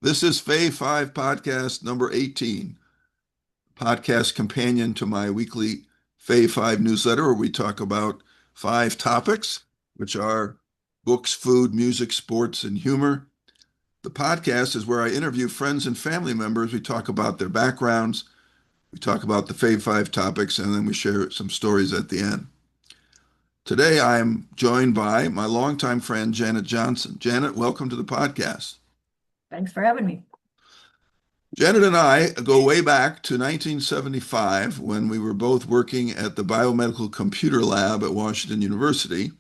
This is Fave podcast number 18, podcast companion to my weekly Fave newsletter, where we talk about 5 topics, which are books, food, music, sports, and humor. The podcast is where I interview friends and family members. We talk about their backgrounds, we talk about the Fave topics, and then we share some stories at the end. Today, I'm joined by my longtime friend, Janet Johnson. Janet, welcome to the podcast. Thanks for having me. Janet and I go way back to 1975 when we were both working at the Biomedical Computer Lab at Washington University.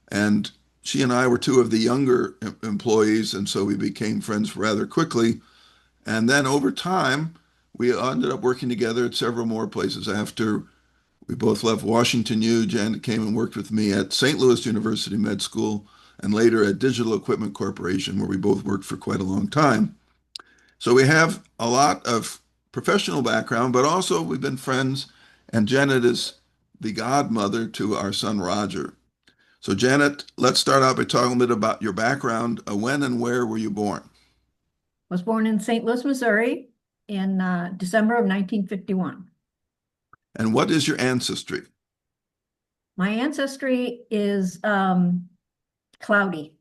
And she and I were two of the younger employees, and so we became friends rather quickly. And then over time, we ended up working together at several more places. After we both left Washington U, Janet came and worked with me at St. Louis University Med School and later at Digital Equipment Corporation, where we both worked for quite a long time. So we have a lot of professional background, but also we've been friends, and Janet is the godmother to our son, Roger. So Janet, let's start out by talking a bit about your background. When and where were you born? Was born in St. Louis, Missouri in December of 1951. And what is your ancestry? My ancestry is cloudy,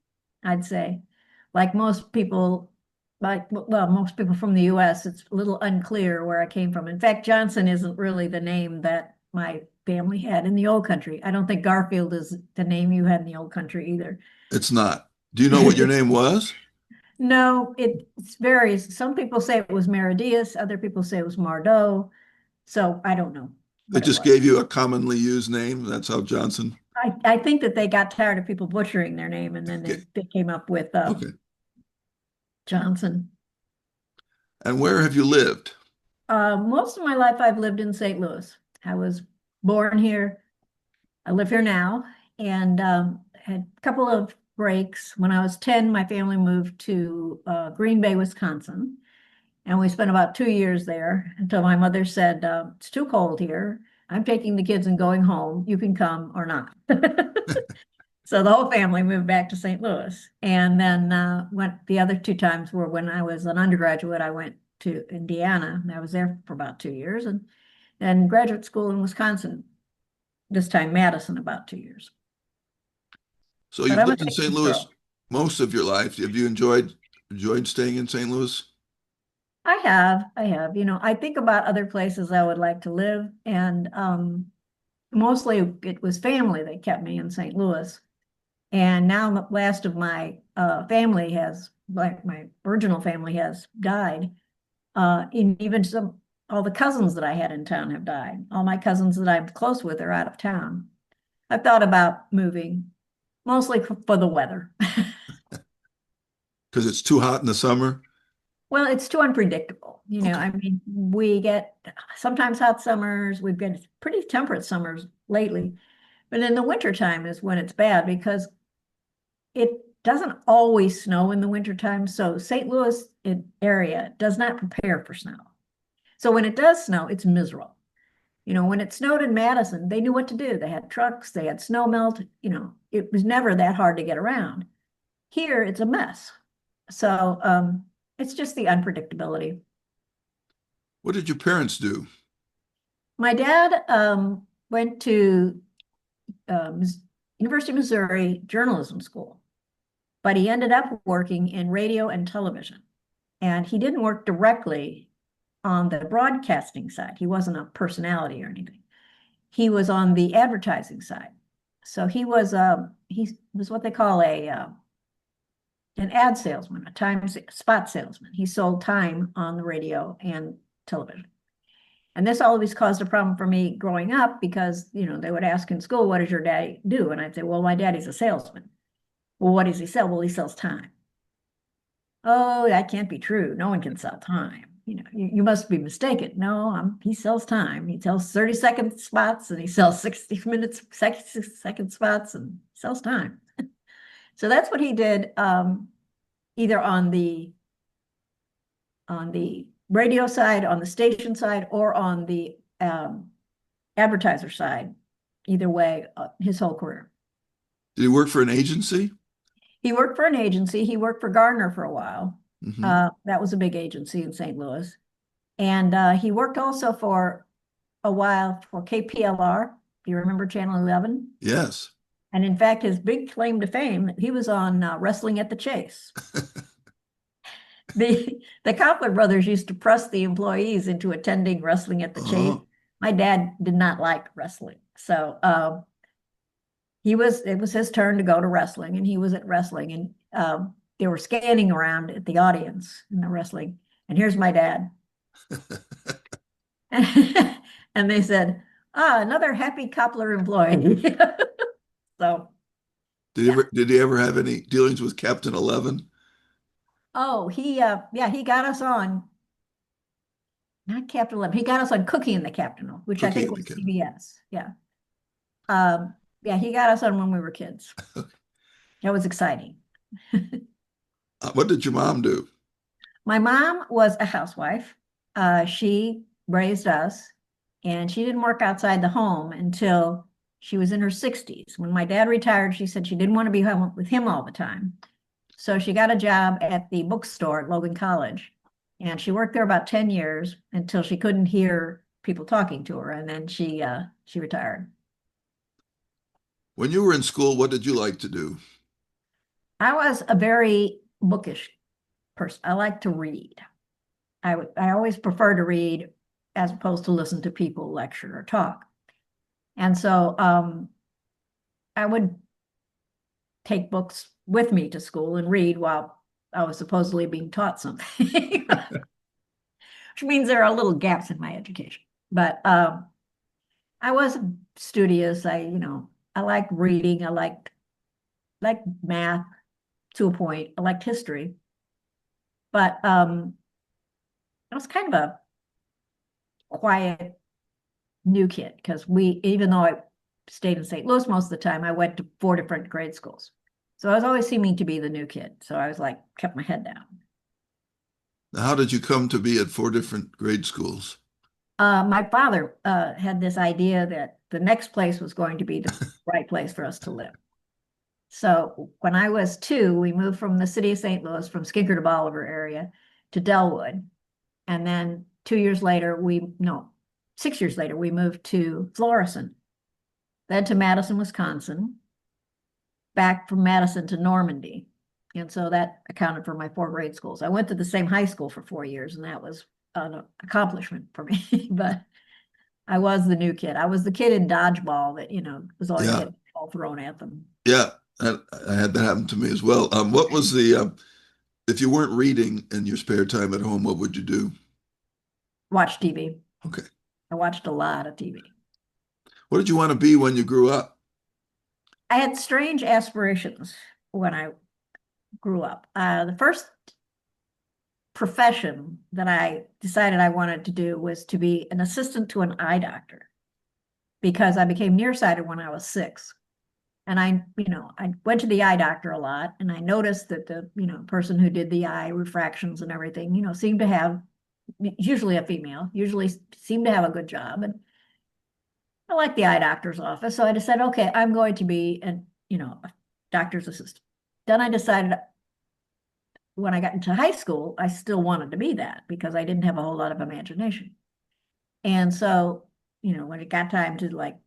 I'd say. Like most people, most people from the US, it's a little unclear where I came from. In fact, Johnson isn't really the name that my family had in the old country. I don't think Garfield is the name you had in the old country either. It's not. Do you know what your name was? No, it varies. Some people say it was Meridius, other people say it was Mardot. So I don't know They what it just was. gave you a commonly used name. That's how Johnson. I think that they got tired of people butchering their name, and then Okay. they came up with Okay. Johnson. And where have you lived? Most of my life I've lived in St. Louis. I was born here. I live here now, and had a couple of breaks. When I was 10, my family moved to Green Bay, Wisconsin, and we spent about 2 years there until my mother said, it's too cold here. I'm taking the kids and going home. You can come or not. So the whole family moved back to St. Louis. And then went the other 2 times were when I was an undergraduate. I went to Indiana, and I was there for about 2 years, and graduate school in Wisconsin, this time Madison, about 2 years. So But you've I'm a lived in St. Texas Louis girl. most of your life. Have you enjoyed staying in St. Louis? I have. I think about other places I would like to live, and mostly it was family that kept me in St. Louis. And now the last of my family has, like my original family has died. Even all the cousins that I had in town have died. All my cousins that I'm close with are out of town. I've thought about moving, mostly for the weather. Because it's too hot in the summer? Well, it's too unpredictable. Okay. I mean, we get sometimes hot summers. We've got pretty temperate summers lately. But in the wintertime is when it's bad because it doesn't always snow in the wintertime. So St. Louis area does not prepare for snow. So when it does snow, it's miserable. When it snowed in Madison, they knew what to do. They had trucks, they had snow melt. It was never that hard to get around. Here, it's a mess. So it's just the unpredictability. What did your parents do? My dad went to University of Missouri Journalism School, but he ended up working in radio and television. And he didn't work directly on the broadcasting side. He wasn't a personality or anything. He was on the advertising side. So he was what they call an ad salesman, a time spot salesman. He sold time on the radio and television. And this always caused a problem for me growing up because, they would ask in school, what does your daddy do? And I'd say, well, my daddy's a salesman. Well, what does he sell? Well, he sells time. Oh, that can't be true. No one can sell time. You must be mistaken. No, he sells time. He sells 30-second spots and he sells 60 minutes, second spots and sells time. So that's what he did, either on the radio side, on the station side, or on the advertiser side. Either way, his whole career. Did he work for an agency? He worked for an agency. He worked for Gardner for a while. Hmm. That was a big agency in St. Louis. And he worked also for a while for KPLR. Do you remember Channel 11? Yes. And in fact, his big claim to fame, he was on Wrestling at the Chase. The Coupler brothers used to press the employees into attending Wrestling at the Chase. Oh, My dad did not like wrestling, so it was his turn to go to wrestling, and he was at wrestling, and they were scanning around at the audience in the wrestling, and here's my dad, and they said, "Ah, another happy Coupler employee." So yeah. did he ever have any dealings with Captain 11? Oh, yeah, he got us on, not Captain 11. He got us on Cookie and the Captain, which I Cookie think and the was Captain. CBS. Yeah. Yeah, he got us on when we were kids. That was exciting. What did your mom do? My mom was a housewife. She raised us, and she didn't work outside the home until she was in her 60s. When my dad retired, she said she didn't want to be home with him all the time. So she got a job at the bookstore at Logan College. And she worked there about 10 years until she couldn't hear people talking to her. And then she retired. When you were in school, what did you like to do? I was a very bookish person. I like to read. I always prefer to read as opposed to listen to people lecture or talk. And so I would take books with me to school and read while I was supposedly being taught something, which means there are little gaps in my education. But I was studious. I liked reading. I liked math to a point. I liked history. But I was kind of a quiet new kid because even though I stayed in St. Louis most of the time, I went to 4 different grade schools. So I was always seeming to be the new kid. So I was like, kept my head down. Now, how did you come to be at 4 different grade schools? My father had this idea that the next place was going to be the right place for us to live. So when I was 2, we moved from the city of St. Louis, from Skinker to Bolivar area to Delwood. And then 2 years later, no, 6 years later, we moved to Florissant, then to Madison, Wisconsin, back from Madison to Normandy. And so that accounted for my 4 grade schools. I went to the same high school for 4 years, and that was an accomplishment for me. But I was the new kid. I was the kid in dodgeball that, was always Yeah, getting the ball thrown at them. yeah, I had that happen to me as well. What was if you weren't reading in your spare time at home, what would you do? Watch TV. Okay. I watched a lot of TV. What did you want to be when you grew up? I had strange aspirations when I grew up. The first profession that I decided I wanted to do was to be an assistant to an eye doctor because I became nearsighted when I was 6. And I went to the eye doctor a lot, and I noticed that the, person who did the eye refractions and everything, seemed to have, usually a female, usually seemed to have a good job. And I liked the eye doctor's office. So I decided, okay, I'm going to be a doctor's assistant. Then I decided when I got into high school, I still wanted to be that because I didn't have a whole lot of imagination. And so, when it got time to like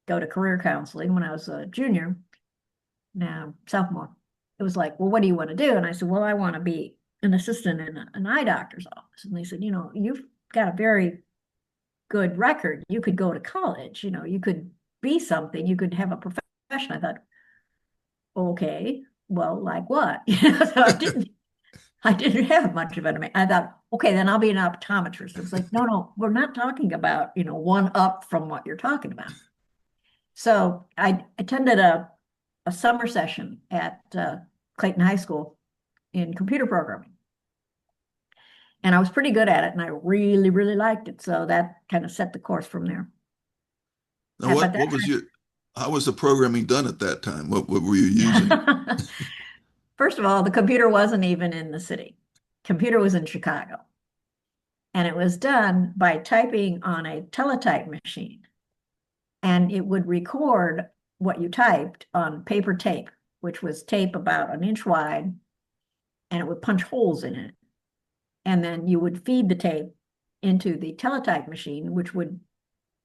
go to career counseling when I was a junior, now sophomore, it was like, well, what do you want to do? And I said, well, I want to be an assistant in an eye doctor's office. And they said, you've got a very good record. You could go to college, you could be something, you could have a profession. I thought, okay, well, like what? So I didn't have much of it. I thought, okay, then I'll be an optometrist. It's like, no, no, we're not talking about, one up from what you're talking about. So I attended a summer session at Clayton High School in computer programming. And I was pretty good at it, and I really, really liked it. So that kind of set the course from there. Now, But what was your how was the programming done at that time? What were you using? that, first of all, the computer wasn't even in the city. Computer was in Chicago. And it was done by typing on a teletype machine. And it would record what you typed on paper tape, which was tape about an inch wide, and it would punch holes in it. and then you would feed the tape into the teletype machine, which would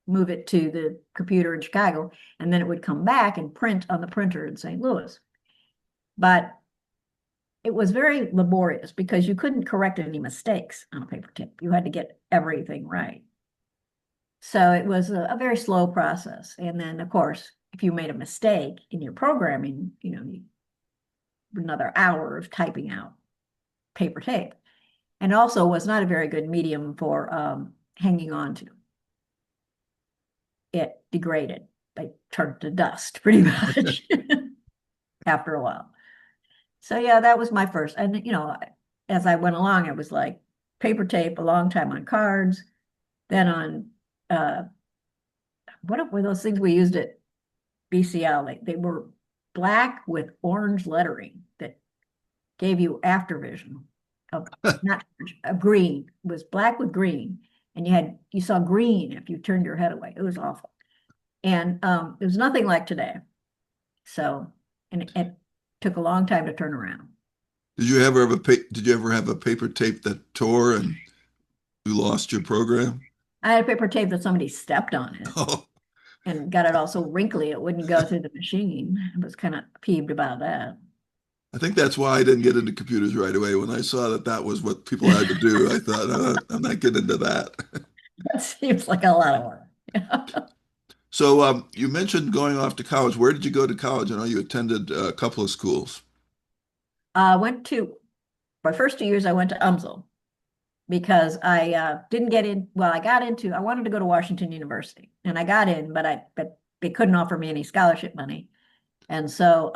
move it to the computer in Chicago, and then it would come back and print on the printer in St. Louis. But it was very laborious because you couldn't correct any mistakes on a paper tape. You had to get everything right. So it was a very slow process. And then, of course, if you made a mistake in your programming, another hour of typing out paper tape. And also was not a very good medium for hanging on to. It degraded. They turned to dust pretty much after a while. So yeah, that was my first. And as I went along, it was like paper tape, a long time on cards, then on what were those things we used at BCL? They were black with orange lettering that gave you after vision of not a green. It was black with green, and you saw green if you turned your head away. It was awful. And it was nothing like today. So, and it took a long time to turn around. Did you ever have a paper tape that tore and you lost your program? I had a paper tape that somebody stepped on it Oh, and got it all so wrinkly it wouldn't go through the machine. I was kind of peeved about that. I think that's why I didn't get into computers right away. When I saw that that was what people had to do, I thought, I'm not getting into that. That seems like a lot of work. So you mentioned going off to college. Where did you go to college? I know you attended a couple of schools. I went to my first 2 years, I went to UMSL because I didn't get in. Well, I wanted to go to Washington University and I got in, but they couldn't offer me any scholarship money. And so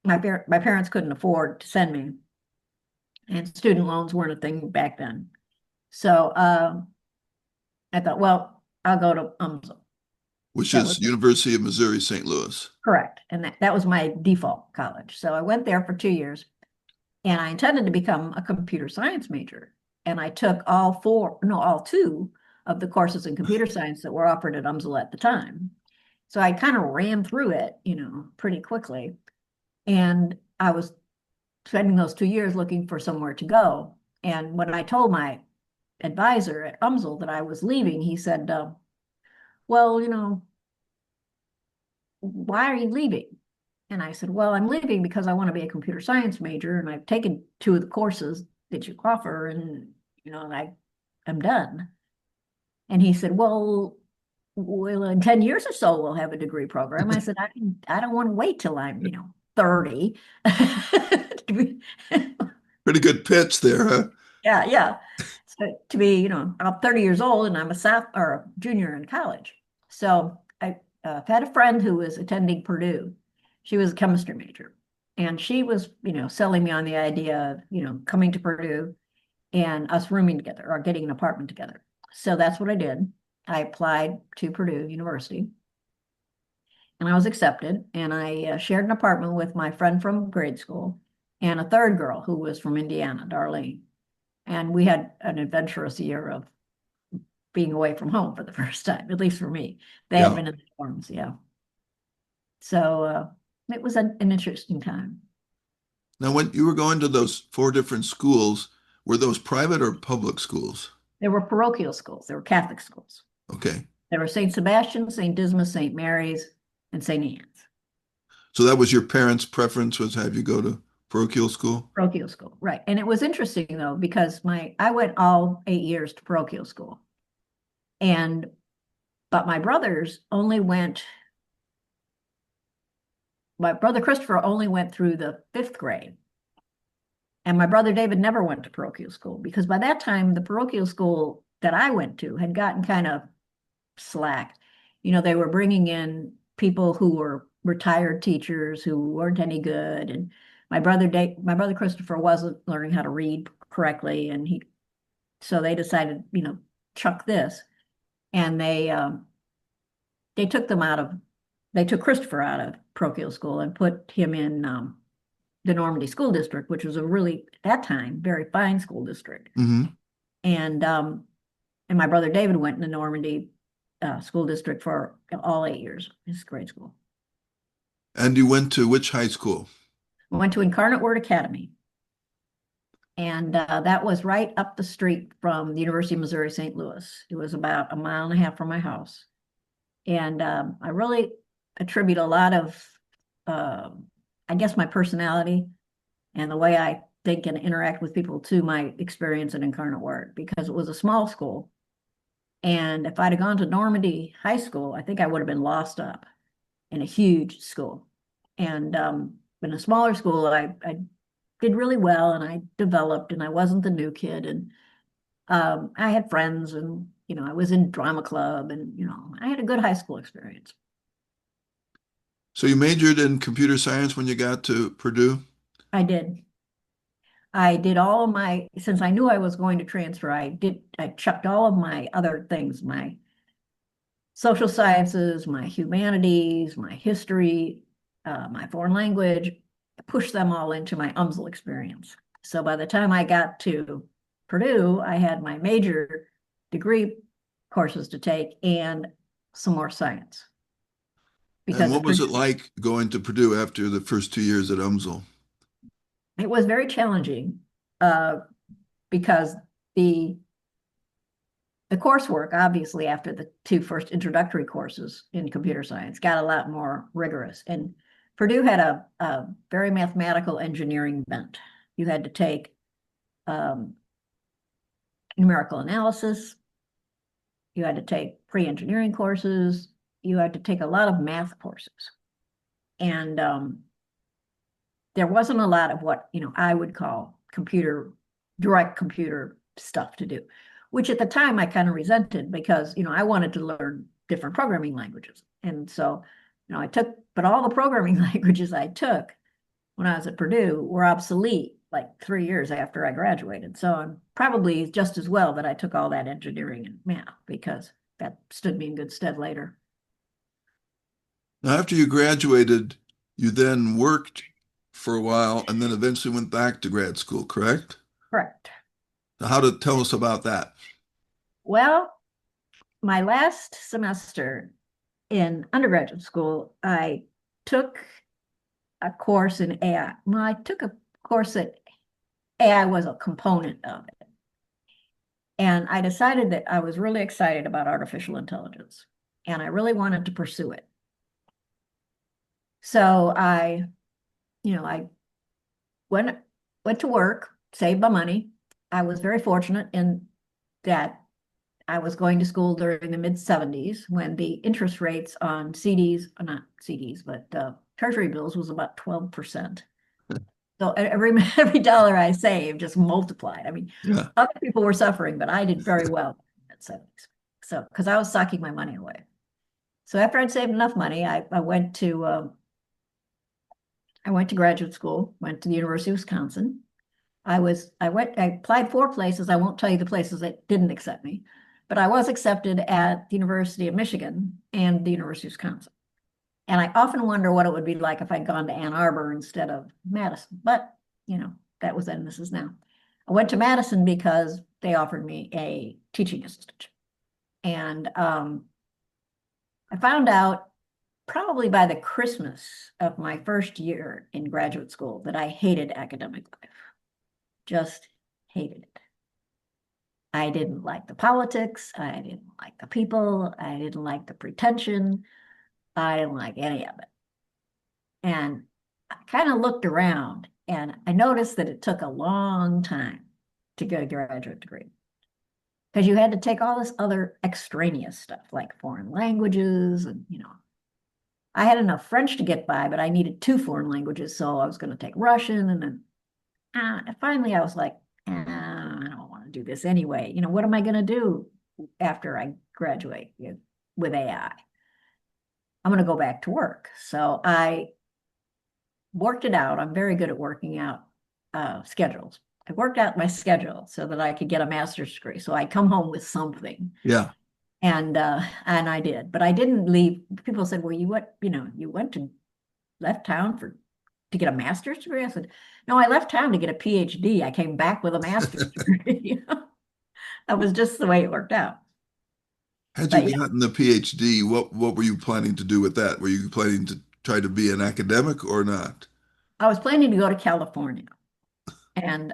my parents couldn't afford to send me, and student loans weren't a thing back then. So I thought, well, I'll go to UMSL. Which That was is University of Missouri, St. Louis. correct. And that was my default college. So I went there for 2 years and I intended to become a computer science major. And I took all two of the courses in computer science that were offered at UMSL at the time. So I kind of ran through it, pretty quickly. And I was spending those 2 years looking for somewhere to go. And when I told my advisor at UMSL that I was leaving, he said, well, why are you leaving? And I said, well, I'm leaving because I want to be a computer science major and I've taken two of the courses that you offer and, I'm done. And he said, well, in 10 years or so, we'll have a degree program. I said, I don't want to wait till I'm, 30. Pretty good pitch there, huh? Yeah, yeah. So to be, I'm 30 years old and I'm a or a junior in college. So I had a friend who was attending Purdue. She was a chemistry major. And she was, selling me on the idea of, coming to Purdue and us rooming together or getting an apartment together. So that's what I did. I applied to Purdue University and I was accepted. And I shared an apartment with my friend from grade school and a third girl who was from Indiana, Darlene. And we had an adventurous year of being away from home for the first time, at least for me. They had Yeah. been in the dorms, yeah. So it was an interesting time. Now, when you were going to those four different schools, were those private or public schools? There were parochial schools, there were Catholic schools. Okay. There were St. Sebastian, St. Dismas, St. Mary's, and St. Anne's. So that was your parents' preference was have you go to parochial school? Parochial school, right. And it was interesting though, because I went all 8 years to parochial school. But my brother Christopher only went through the 5th grade. And my brother David never went to parochial school because by that time, the parochial school that I went to had gotten kind of slack. They were bringing in people who were retired teachers who weren't any good. And my brother Christopher wasn't learning how to read correctly. So they decided, chuck this. And they took Christopher out of parochial school and put him in the Normandy School District, which was a really, at that time, very fine school district. Hmm. And my brother David went in the Normandy School District for all 8 years, his grade school. And you went to which high school? I went to Incarnate Word Academy. And that was right up the street from the University of Missouri St. Louis. It was about a mile and a half from my house. And I really attribute a lot of, I guess, my personality and the way I think and interact with people to my experience in Incarnate Word because it was a small school. And if I'd have gone to Normandy High School, I think I would have been lost up in a huge school. And in a smaller school, I did really well and I developed and I wasn't the new kid. And I had friends and, I was in drama club and, I had a good high school experience. So you majored in computer science when you got to Purdue? I did. I did all of since I knew I was going to transfer, I chucked all of my other things, my social sciences, my humanities, my history, my foreign language, pushed them all into my UMSL experience. So by the time I got to Purdue, I had my major degree courses to take and some more science And because what at was Purdue, it like going to Purdue after the first 2 years at UMSL? it was very challenging uh, because the the coursework, obviously, after the two first introductory courses in computer science, got a lot more rigorous. And Purdue had a very mathematical engineering bent. You had to take um, numerical analysis, you had to take pre-engineering courses, you had to take a lot of math courses. And there wasn't a lot of what, I would call direct computer stuff to do, which at the time I kind of resented because, I wanted to learn different programming languages. And so, but all the programming languages I took when I was at Purdue were obsolete like 3 years after I graduated. So I'm probably just as well that I took all that engineering and math because that stood me in good stead later. Now, after you graduated, you then worked for a while and then eventually went back to grad school, correct? Correct. Now, how to tell us about that? Well, my last semester in undergraduate school, I took a course in AI. Well, I took a course that AI was a component of it. And I decided that I was really excited about artificial intelligence and I really wanted to pursue it. So I went went to work, saved my money. I was very fortunate in that I was going to school during the mid 70s when the interest rates on CDs, not CDs, but treasury bills was about 12%. So every every dollar I saved just multiplied. I mean, Yeah. other people were suffering, but I did very well at 70s. So because I was sucking my money away. So after I'd saved enough money, I went to graduate school, went to the University of Wisconsin. I applied 4 places. I won't tell you the places that didn't accept me, but I was accepted at the University of Michigan and the University of Wisconsin. And I often wonder what it would be like if I'd gone to Ann Arbor instead of Madison. But, that was then, this is now. I went to Madison because they offered me a teaching assistant. And I found out probably by the Christmas of my first year in graduate school that I hated academic life, just hated it. I didn't like the politics. I didn't like the people. I didn't like the pretension. I didn't like any of it. And I kind of looked around and I noticed that it took a long time to get a graduate degree because you had to take all this other extraneous stuff like foreign languages and, I had enough French to get by, but I needed two foreign languages. So I was going to take Russian and then finally I was like, I don't want to do this anyway. What am I going to do after I graduate with AI? I'm going to go back to work. So I worked it out. I'm very good at working out schedules. I worked out my schedule so that I could get a master's degree. So I come home with something. Yeah. And I did, but I didn't leave. People said, well, you went to left town to get a master's degree. I said, no, I left town to get a PhD. I came back with a master's degree. That was just the way it worked out. Had But you gotten the PhD, what were you planning to do with that? Were you planning to try to be an academic or not? I was planning to go to California. and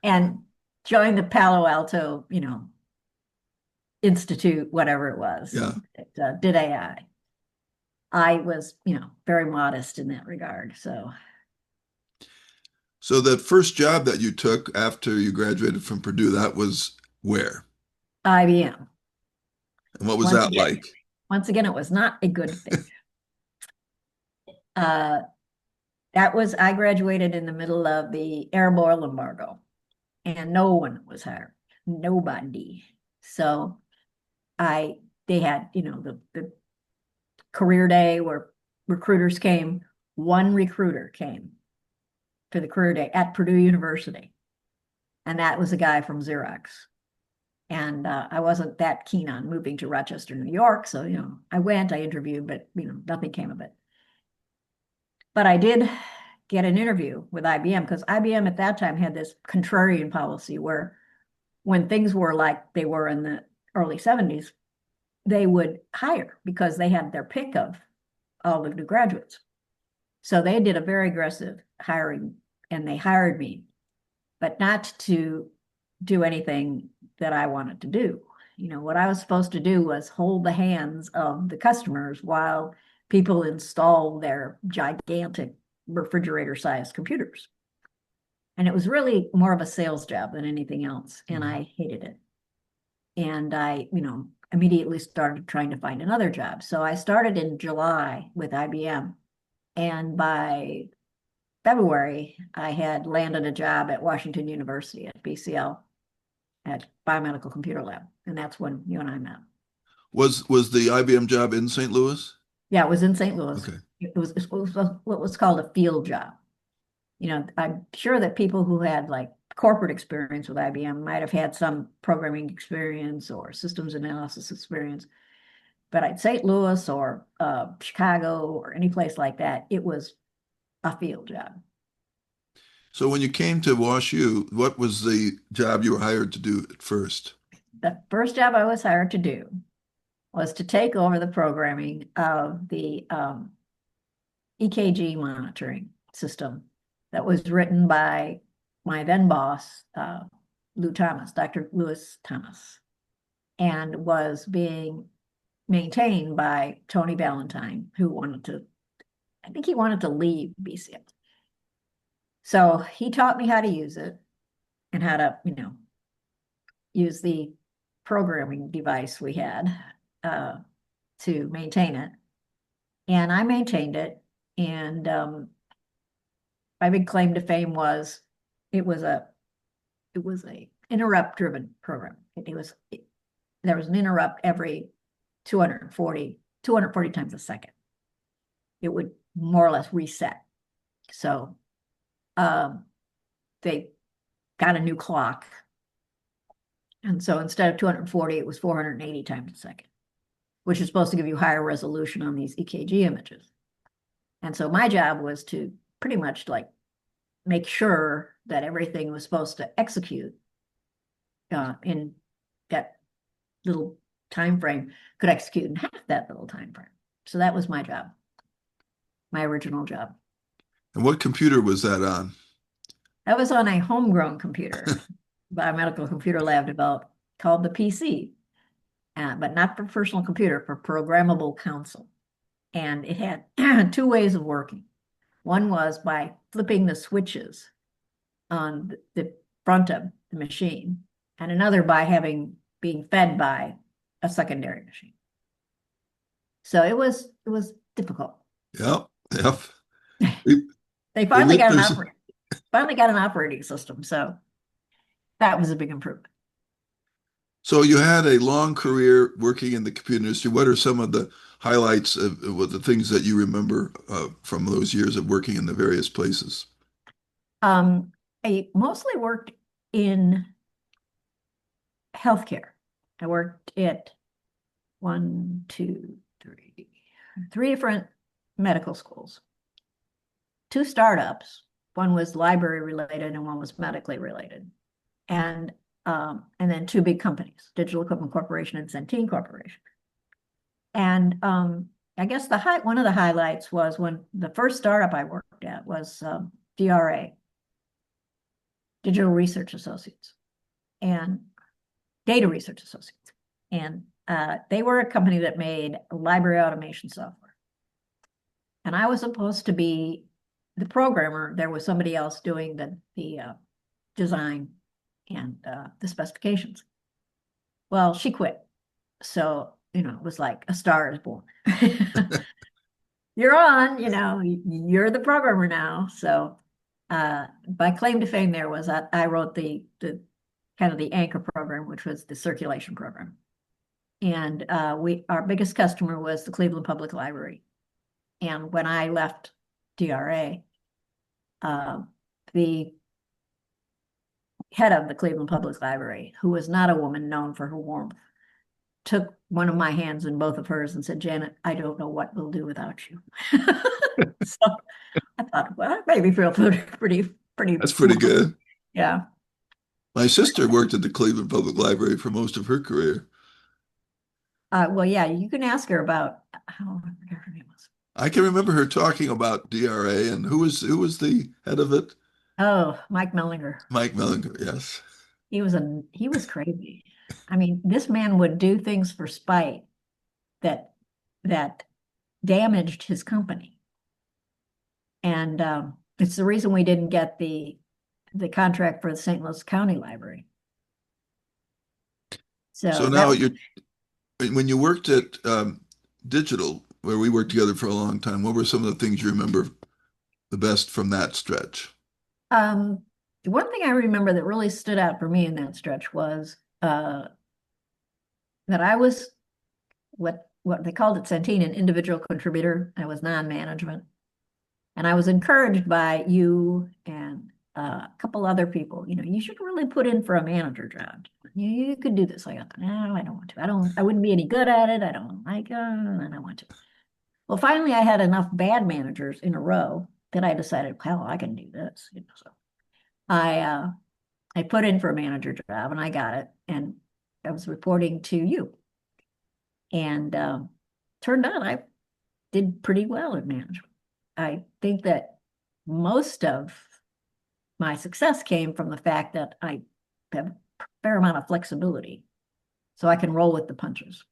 and joined the Palo Alto, Institute, whatever it was, Yeah. and did AI. I was, very modest in that regard. So So that first job that you took after you graduated from Purdue, that was where? IBM, And what was once that again, like? it was not a good thing. Uh, I graduated in the middle of the Arab oil embargo, and no one was hired, nobody. So I, they had, the career day where recruiters came. One recruiter came to the career day at Purdue University, and that was a guy from Xerox. And I wasn't that keen on moving to Rochester, New York. So, I interviewed, but, nothing came of it. But I did get an interview with IBM because IBM at that time had this contrarian policy where when things were like they were in the early 70s, they would hire because they had their pick of all the new graduates. So they did a very aggressive hiring and they hired me, but not to do anything that I wanted to do. What I was supposed to do was hold the hands of the customers while people install their gigantic refrigerator-sized computers. And it was really more of a sales job than anything else. And Mhm. I hated it. And I, immediately started trying to find another job. So I started in July with IBM. And by February, I had landed a job at Washington University at BCL at Biomedical Computer Lab. And that's when you and I met. Was the IBM job in St. Louis? Yeah, it was in St. Louis. Okay. It was what was called a field job. I'm sure that people who had like corporate experience with IBM might have had some programming experience or systems analysis experience. But at St. Louis or Chicago or any place like that, it was a field job. So when you came to WashU, what was the job you were hired to do at first? The first job I was hired to do was to take over the programming of the EKG monitoring system that was written by my then boss, Lou Thomas, Dr. Lewis Thomas, and was being maintained by Tony Valentine, who I think he wanted to leave BCL. So he taught me how to use it and how to, use the programming device we had uh, to maintain it. And I maintained it. And my big claim to fame was it was a interrupt driven program. There was an interrupt every 240 times a second. It would more or less reset. So um, they got a new clock. And so instead of 240, it was 480 times a second, which is supposed to give you higher resolution on these EKG images. And so my job was to pretty much like make sure that everything was supposed to execute in that little time frame, could execute in half that little time frame. So that was my job, my original job. And what computer was that on? That was on a homegrown computer, Biomedical Computer Lab developed, called the PC, but not for personal computer, for programmable console. And it had two ways of working. One was by flipping the switches on the front of the machine, and another by being fed by a secondary machine. So it was difficult. Yep, yep. We, They we finally lived got through. an operating system, so that was a big improvement. So you had a long career working in the computer industry. What are some of the highlights of what the things that you remember from those years of working in the various places? Um, I mostly worked in healthcare. I worked at one, two, three different medical schools, two startups. One was library related and one was medically related. And then two big companies, Digital Equipment Corporation and Centene Corporation. And I guess one of the highlights was when the first startup I worked at was DRA. digital research associates and data research associates. And they were a company that made library automation software. And I was supposed to be the programmer. There was somebody else doing the design and the specifications. Well, she quit. So, it was like a star is born. You're on, you're the programmer now. So my claim to fame there was I wrote the kind of the anchor program, which was the circulation program. And our biggest customer was the Cleveland Public Library. And when I left DRA, uh, the head of the Cleveland Public Library, who was not a woman known for her warmth, took one of my hands in both of hers and said, Janet, I don't know what we'll do without you. So I thought, well, that made me feel pretty That's pretty warm. good. Yeah. My sister worked at the Cleveland Public Library for most of her career. Well, yeah, you can ask her about how I forget her name was. I can remember her talking about DRA and who was the head of it? Oh, Mike Mellinger. Mike Mellinger, yes. He was crazy. I mean, this man would do things for spite that that damaged his company. And it's the reason we didn't get the contract for the St. Louis County Library. So So that now was when you worked at Digital, where we worked together for a long time, what were some of the things you remember the best from that stretch? the one thing I remember that really stood out for me in that stretch was that I was what they called at Centene an individual contributor. I was non-management. And I was encouraged by you and a couple other people, you should really put in for a manager job. You could do this. I thought, no, I don't want to. I wouldn't be any good at it. I don't like it. I don't want to. Well, finally, I had enough bad managers in a row that I decided, well, I can do this. So I put in for a manager job and I got it. And I was reporting to you. And turned out I did pretty well in management. I think that most of my success came from the fact that I have a fair amount of flexibility. So I can roll with the punches.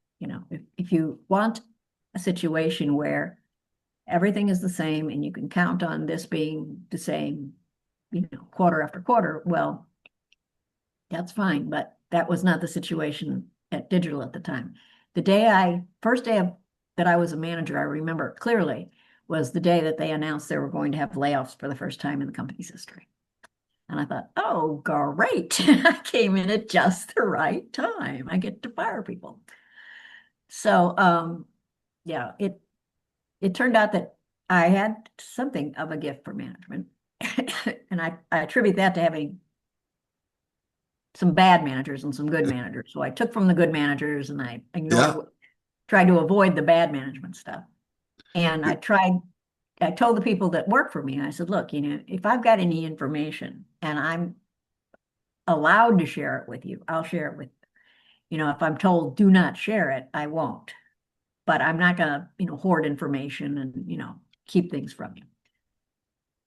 If you want a situation where everything is the same and you can count on this being the same, quarter after quarter, well, that's fine. But that was not the situation at Digital at the time. First day that I was a manager, I remember clearly, was the day that they announced they were going to have layoffs for the first time in the company's history. And I thought, oh, great. I came in at just the right time. I get to fire people. So, yeah, it turned out that I had something of a gift for management. And I attribute that to having some bad managers and some good managers. So I took from the good managers and I Yeah. tried to avoid the bad management stuff. And I told the people that work for me, I said, look, if I've got any information and I'm allowed to share it with you, I'll share it with you. If I'm told do not share it, I won't. But I'm not gonna, hoard information and, keep things from you.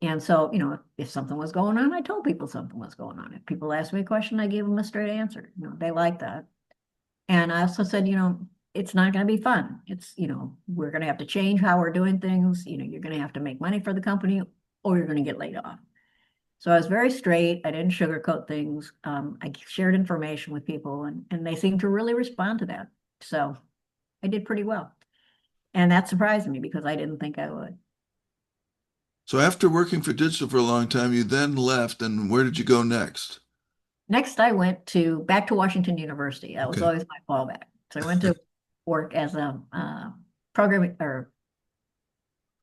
And so, if something was going on, I told people something was going on. If people asked me a question, I gave them a straight answer. They like that. And I also said, it's not going to be fun. It's, we're going to have to change how we're doing things. You're going to have to make money for the company or you're going to get laid off. So I was very straight. I didn't sugarcoat things. I shared information with people and they seemed to really respond to that. So I did pretty well. And that surprised me because I didn't think I would. So after working for Digital for a long time, you then left, and where did you go next? Next, I went back to Washington University. That was Okay. always my fallback. So I went to work as a programming or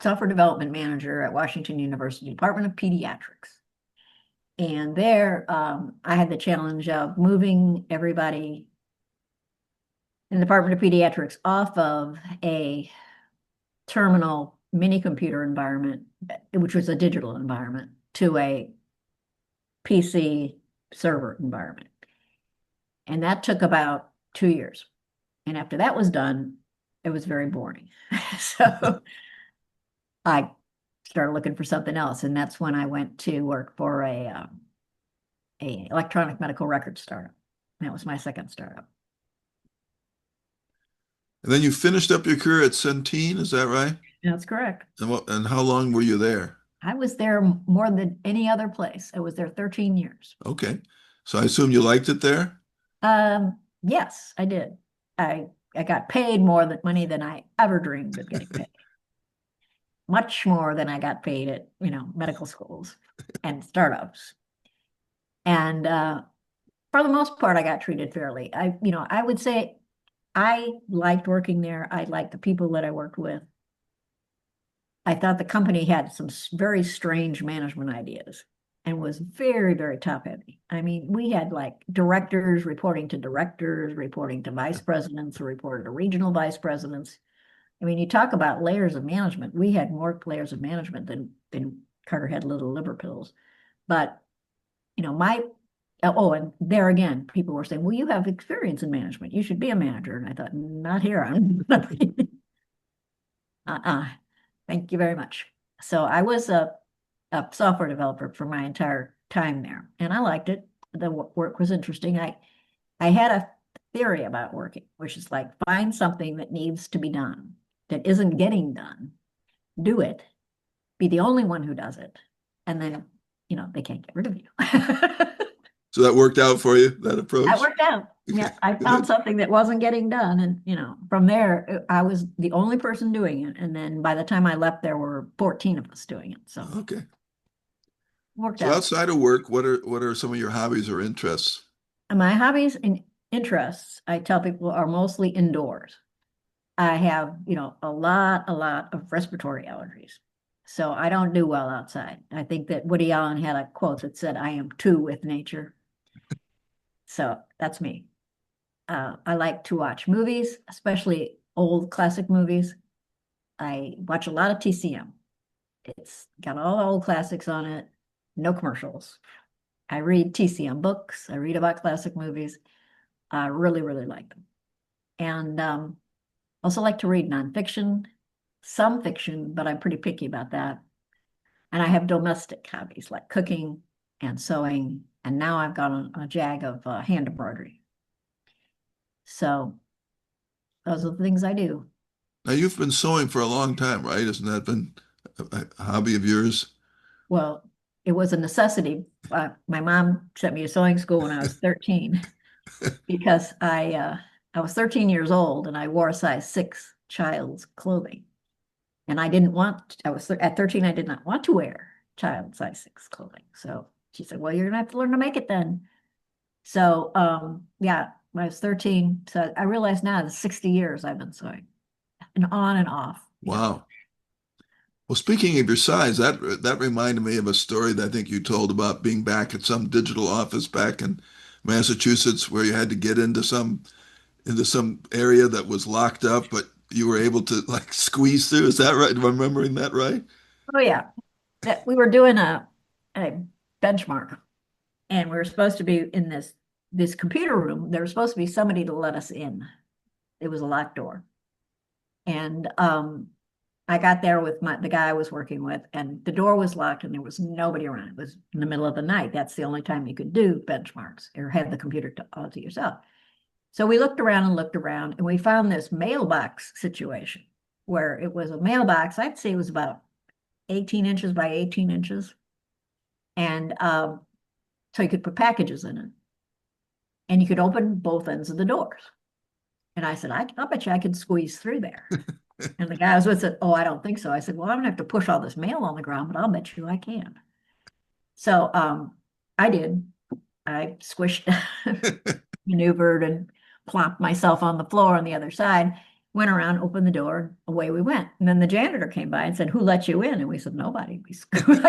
software development manager at Washington University Department of Pediatrics. And there, I had the challenge of moving everybody in the Department of Pediatrics off of a terminal mini computer environment, which was a digital environment, to a PC server environment. And that took about 2 years. And after that was done, it was very boring. So I started looking for something else. And that's when I went to work for a electronic medical record startup. That was my second startup. And then you finished up your career at Centene, is that right? That's correct. And how long were you there? I was there more than any other place. I was there 13 years. Okay. So I assume you liked it there? Yes, I did. I I got paid more than money than I ever dreamed of getting paid. Much more than I got paid at, medical schools and startups. And for the most part, I got treated fairly. I would say I liked working there. I liked the people that I worked with. I thought the company had some very strange management ideas and was very, very top heavy. I mean, we had like directors, reporting to vice presidents, who reported to regional vice presidents. I mean, you talk about layers of management. We had more layers of management than Carter had little liver pills. But, my oh, and there again, people were saying, well, you have experience in management. You should be a manager. And I thought, not here. I'm not. Uh-uh. Thank you very much. So I was a software developer for my entire time there, and I liked it. The work was interesting. I had a theory about working, which is like find something that needs to be done that isn't getting done, do it, be the only one who does it, and then they can't get rid of you. So that worked out for you, that That approach? worked out. Okay, Yeah, I found good. something that wasn't getting done, and from there, I was the only person doing it. And then by the time I left, there were 14 of us doing it, so it Okay. worked So out. outside of work, what are some of your hobbies or interests? And my hobbies and interests, I tell people, are mostly indoors. I have, a lot of respiratory allergies. So I don't do well outside. I think that Woody Allen had a quote that said, I am two with nature. So that's me. I like to watch movies, especially old classic movies. I watch a lot of TCM. It's got all the old classics on it, no commercials. I read TCM books. I read about classic movies. I really, really like them. And also like to read nonfiction, some fiction, but I'm pretty picky about that. And I have domestic hobbies like cooking and sewing. And now I've got a jag of hand embroidery. So those are the things I do. Now you've been sewing for a long time, right? Hasn't that been a hobby of yours? Well, it was a necessity. My mom sent me to sewing school when I was 13 because I was 13 years old and I wore a size 6 child's clothing. And I was at 13, I did not want to wear child size 6 clothing. So she said, well, you're gonna have to learn to make it then. So yeah, when I was 13. So I realize now that 60 years I've been sewing and on and off. Wow. Well, speaking of your size, that reminded me of a story that I think you told about being back at some digital office back in Massachusetts where you had to get into some area that was locked up, but you were able to like squeeze through. Is that right? Am I remembering that right? Oh yeah. That we were doing a benchmark and we were supposed to be in this computer room. There was supposed to be somebody to let us in. It was a locked door. And I got there with the guy I was working with, and the door was locked and there was nobody around. It was in the middle of the night. That's the only time you could do benchmarks or have the computer all to yourself. So we looked around, and we found this mailbox situation where it was a mailbox. I'd say it was about 18 inches by 18 inches. And so you could put packages in it and you could open both ends of the doors. And I said, I'll bet you I could squeeze through there. And the guy was with it, oh, I don't think so. I said, well, I'm gonna have to push all this mail on the ground, but I'll bet you I can. So I did. I squished, maneuvered, and plopped myself on the floor on the other side, went around, opened the door, away we went. And then the janitor came by and said, who let you in? And we said, nobody. We screwed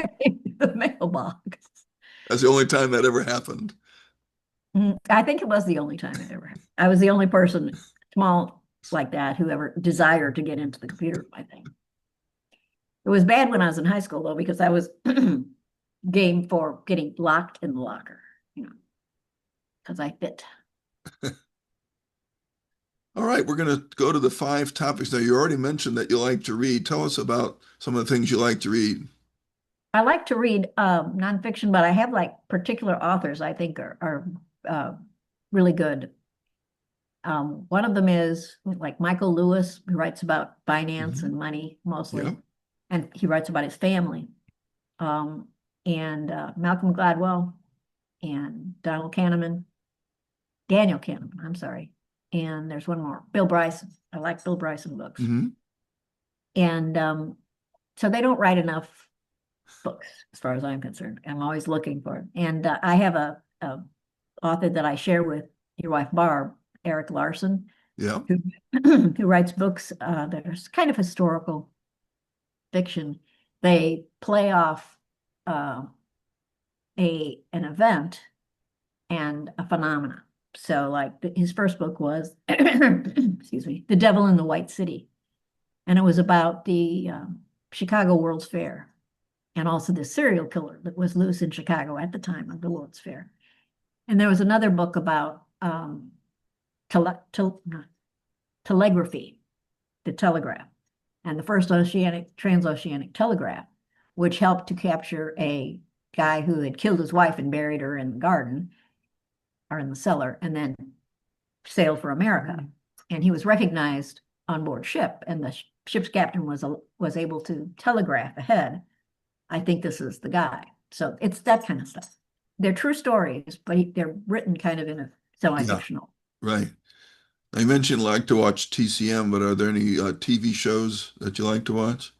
the mailbox. That's the only time that ever happened. I think it was the only time it ever happened. I was the only person small like that who ever desired to get into the computer room, I think. It was bad when I was in high school though, because I was game for getting locked in the locker, because I fit. All right, we're going to go to the five topics. Now, you already mentioned that you like to read. Tell us about some of the things you like to read. I like to read nonfiction, but I have like particular authors I think are uh, really good. One of them is like Michael Lewis, who writes about finance Hmm. and money mostly, Yep. and he writes about his family. Um, and Malcolm Gladwell and Daniel Kahneman, I'm sorry. And there's one more, Bill Bryson. I like Bill Bryson books. Hmm. And so they don't write enough books, as far as I'm concerned. I'm always looking for it. And I have a author that I share with your wife, Barb, Eric Larson, Yep. who, who writes books that are kind of historical fiction. They play off uh, an event and a phenomena. So, like his first book was, excuse me, The Devil in the White City, and it was about the Chicago World's Fair and also the serial killer that was loose in Chicago at the time of the World's Fair. And there was another book about not telegraphy, the telegraph, and the first transoceanic telegraph, which helped to capture a guy who had killed his wife and buried her in the garden or in the cellar, and then sailed for America. And he was recognized on board ship, and the ship's captain was able to telegraph ahead. I think this is the guy. So it's that kind of stuff. They're true stories, but they're written kind of in a Yeah. semi-fictional. Right. I mentioned like to watch TCM, but are there any TV shows that you like to watch?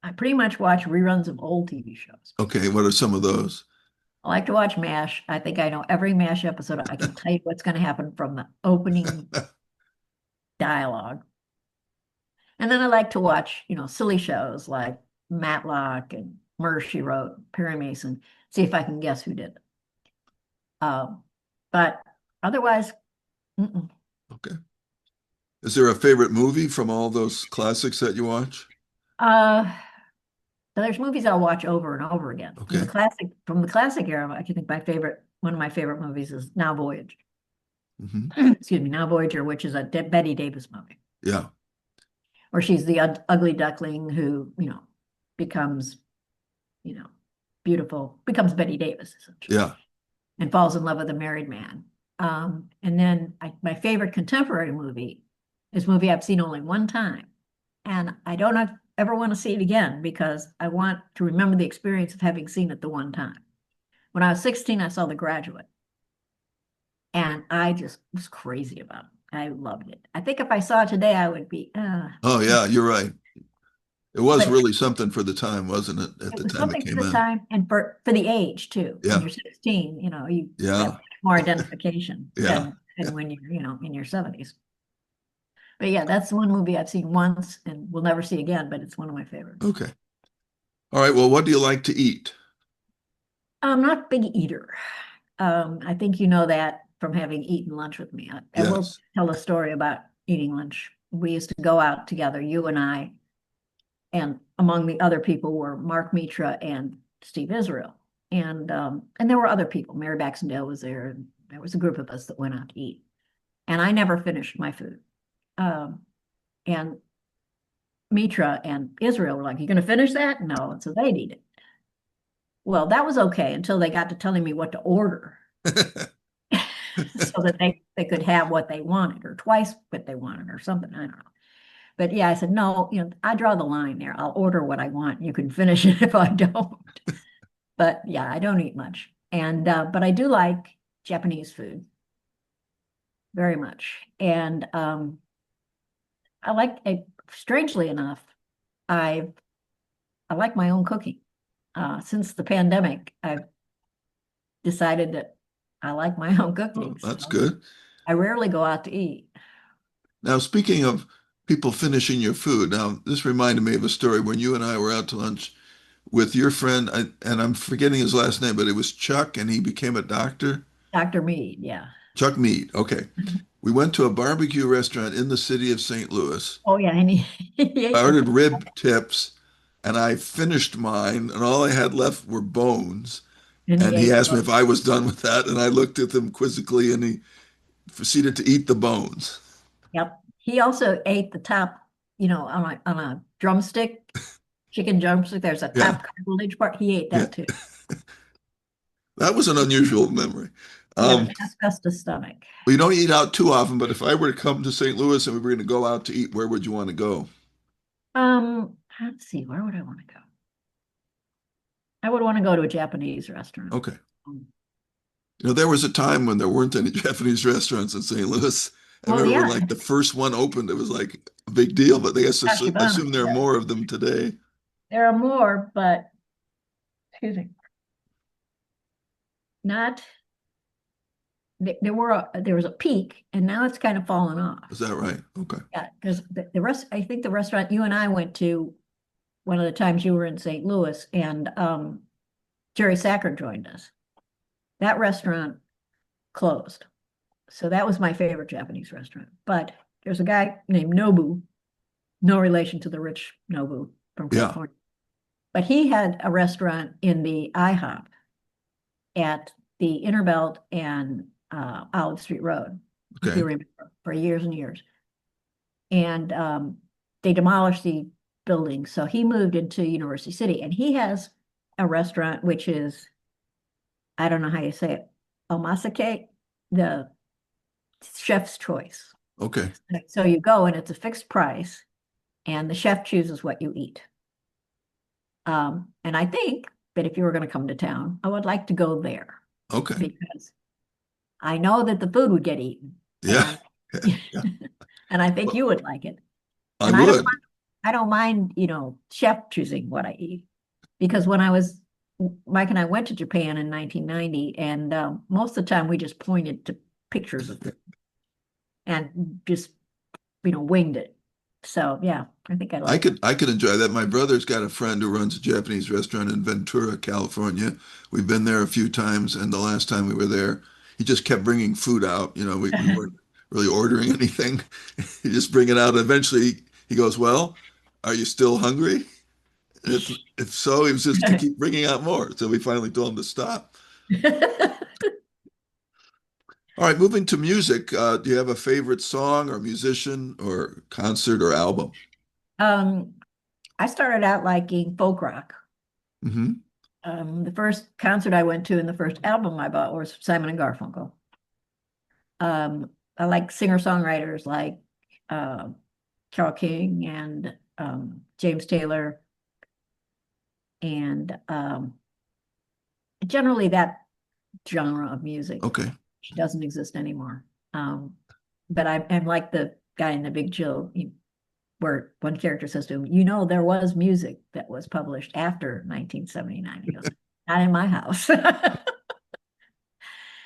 I pretty much watch reruns of old TV shows. Okay, what are some of those? I like to watch MASH. I think I know every MASH episode. I can tell you what's going to happen from the opening dialogue. And then I like to watch, silly shows like Matlock and Murder, She Wrote, Perry Mason, see if I can guess who did it. But otherwise, mm-mm. Okay. Is there a favorite movie from all those classics that you watch? Uh, there's movies I'll watch over and over again. Okay. From the classic era, I can think one of my favorite movies is Now Voyage. Hmm. Excuse me, Now Voyager, which is a Betty Davis movie, Yeah. where she's the ugly duckling who, becomes, you know, beautiful, becomes Betty Davis essentially, Yeah. and falls in love with a married man. And then my favorite contemporary movie is a movie I've seen only one time, and I don't ever want to see it again because I want to remember the experience of having seen it the one time. When I was 16, I saw The Graduate, and I just was crazy about it. I loved it. I think if I saw it today, I would be, Oh, yeah, you're right. It was but really something for the time, wasn't it, at it the was time it something for came the in? time and for the age too. When Yeah. you're 16, you have Yeah. more identification Yeah. than when you're, in your 70s. But yeah, that's one movie I've seen once and will never see again, but it's one of my favorites. Okay. All right. Well, what do you like to eat? I'm not a big eater. I think you know that from having eaten lunch with me. I will Yes. tell a story about eating lunch. We used to go out together, you and I, and among the other people were Mark Mitra and Steve Israel. And there were other people. Mary Baxendale was there, and there was a group of us that went out to eat. And I never finished my food. Um, and Mitra and Israel were like, "You gonna finish that?" No. And so they'd eat it. Well, that was okay until they got to telling me what to order so that they could have what they wanted or twice what they wanted or something. I don't know. But yeah, I said, no, I draw the line there. I'll order what I want. You can finish it if I don't. But yeah, I don't eat much. And but I do like Japanese food very much. And I like it, strangely enough, I I like my own cooking. Since the pandemic, I've decided that I like my own Oh, cooking. that's So good. I rarely go out to eat. Now, speaking of people finishing your food, now this reminded me of a story when you and I were out to lunch with your friend, and I'm forgetting his last name, but it was Chuck, and he became a doctor. Dr. Mead, yeah. Chuck Mead. Okay. We went to a barbecue restaurant in the city of St. Louis. Oh yeah, and he I ate the ordered rib tips, and I finished mine, and all I had left were bones. and he And he ate the asked me if bone. I was done with that, and I looked at him quizzically, and he proceeded to eat the bones. Yep. He also ate the top, on a drumstick, chicken drumstick. There's a Yeah, top cartilage part. He ate yeah. that too. That was an unusual memory. He had Um, an asbestos stomach. we don't eat out too often, but if I were to come to St. Louis and we were going to go out to eat, where would you want to go? Let's see, where would I want to go? I would want to go to a Japanese restaurant. Okay. Um, There was a time when there weren't any Japanese restaurants in St. Louis. I Well, remember when yeah, like the first one opened, it was like a big deal, but I guess I Tachibana. assume there are Yeah, more of them today. there are more, but excuse me, not. There was a peak, and now it's kind of fallen Is off. that right? Okay. Yeah, because the rest, I think the restaurant you and I went to one of the times you were in St. Louis, and Jerry Sacker joined us. That restaurant closed. So that was my favorite Japanese restaurant. But there's a guy named Nobu, no relation to the rich Nobu from Yeah. California. But he had a restaurant in the IHOP at the Innerbelt and Olive Street Road, if you Okay. remember, for years and years. And they demolished the building. So he moved into University City, and he has a restaurant which is, I don't know how you say it, omasake, the chef's choice. Okay. So you go and it's a fixed price, and the chef chooses what you eat. And I think that if you were going to come to town, I would like to go there Okay. because I know that the food would get eaten, Yeah. and Yeah. and I think Well, you would like it. I And would. I don't mind, chef choosing what I eat because when I was Mike and I went to Japan in 1990, and most of the time we just pointed to pictures of food and just winged it. So yeah, I think I I like it. could I could enjoy that. My brother's got a friend who runs a Japanese restaurant in Ventura, California. We've been there a few times, and the last time we were there, he just kept bringing food out. We weren't really ordering anything. He just bring it out. Eventually, he goes, "Well, are you still hungry?" And if so, he was just to keep bringing out more. So we finally told him to stop. All right, moving to music. Do you have a favorite song or musician or concert or album? um, I started out liking folk rock. Hmm. The first concert I went to and the first album I bought was Simon and Garfunkel. I like singer-songwriters like uh, Carole King and James Taylor, and generally that genre of music. Okay. She doesn't exist anymore. But I'm like the guy in The Big Chill, where one character says to him, there was music that was published after 1979. He goes, not in my house.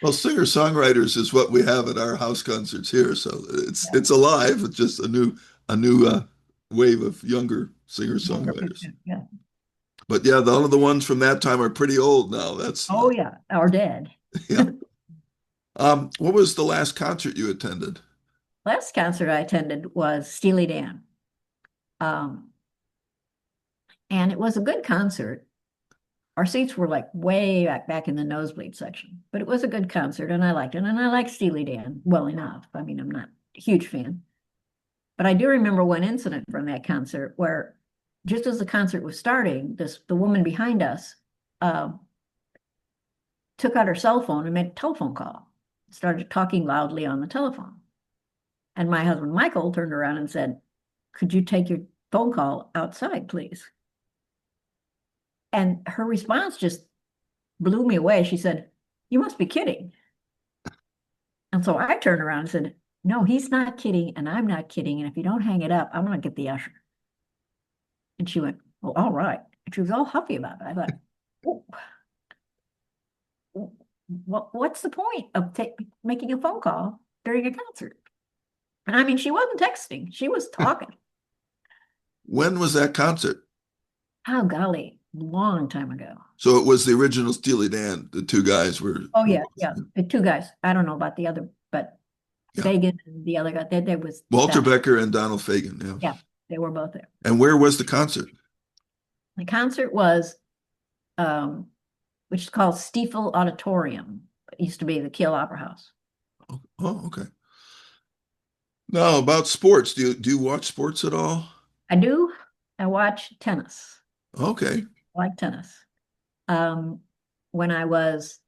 Well, singer-songwriters is what we have at our house concerts here, so it's Yeah, it's alive. It's just a new wave of younger younger singer-songwriters. people. Yeah. But yeah, all of the ones from that time are pretty old now. That's Oh yeah, or dead. yeah. What was the last concert you attended? Last concert I attended was Steely Dan. Um, and it was a good concert. Our seats were like way back in the nosebleed section, but it was a good concert and I liked it. And I like Steely Dan well enough. I mean, I'm not a huge fan, but I do remember one incident from that concert where just as the concert was starting, the woman behind us uh, took out her cell phone and made a telephone call, started talking loudly on the telephone. And my husband Michael turned around and said, "Could you take your phone call outside, please?" And her response just blew me away. She said, "You must be kidding." And so I turned around and said, "No, he's not kidding, and I'm not kidding. And if you don't hang it up, I'm going to get the usher." And she went, "Well, all right." And she was all huffy about it. I thought, "Oh, what's the point of making a phone call during a concert?" And I mean, she wasn't texting, she was talking. When was that concert? Oh, golly, long time ago. So it was the original Steely Dan. The two guys Oh, were yeah, both, yeah. The two guys. I don't know about the other, but yeah. Fagan and the other guy, there was Walter that. Becker and Donald Fagen. Yeah. Yeah, they were both there. And where was the concert? The concert was, um, which is called Stiefel Auditorium. It used to be the Kiel Opera House. Oh, okay. Now about sports. Do you watch sports at all? I do. I watch tennis. Okay. I like tennis. Um, when I was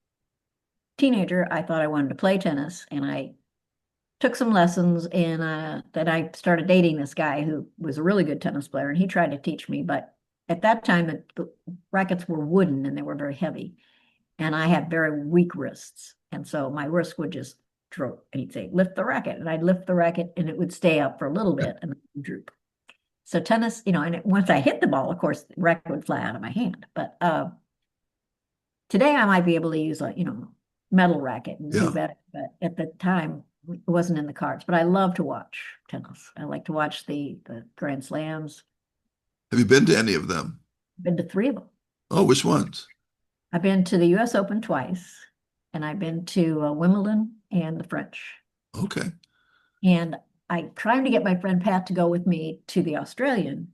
teenager, I thought I wanted to play tennis, and I took some lessons. And then I started dating this guy who was a really good tennis player, and he tried to teach me. But at that time, the rackets were wooden and they were very heavy, and I had very weak wrists, and so my wrist would just droop. And he'd say, "Lift the racket," and I'd lift the racket, and it would stay up for a little bit and then droop. So tennis, and once I hit the ball, of course, the racket would fly out of my hand. But today I might be able to use a, metal racket and do Yeah. better. But at the time, it wasn't in the cards. But I love to watch tennis. I like to watch the Grand Slams. Have you been to any of them? Been to three of them. Oh, which ones? I've been to the U.S. Open twice, and I've been to Wimbledon and the French. Okay. And I tried to get my friend Pat to go with me to the Australian,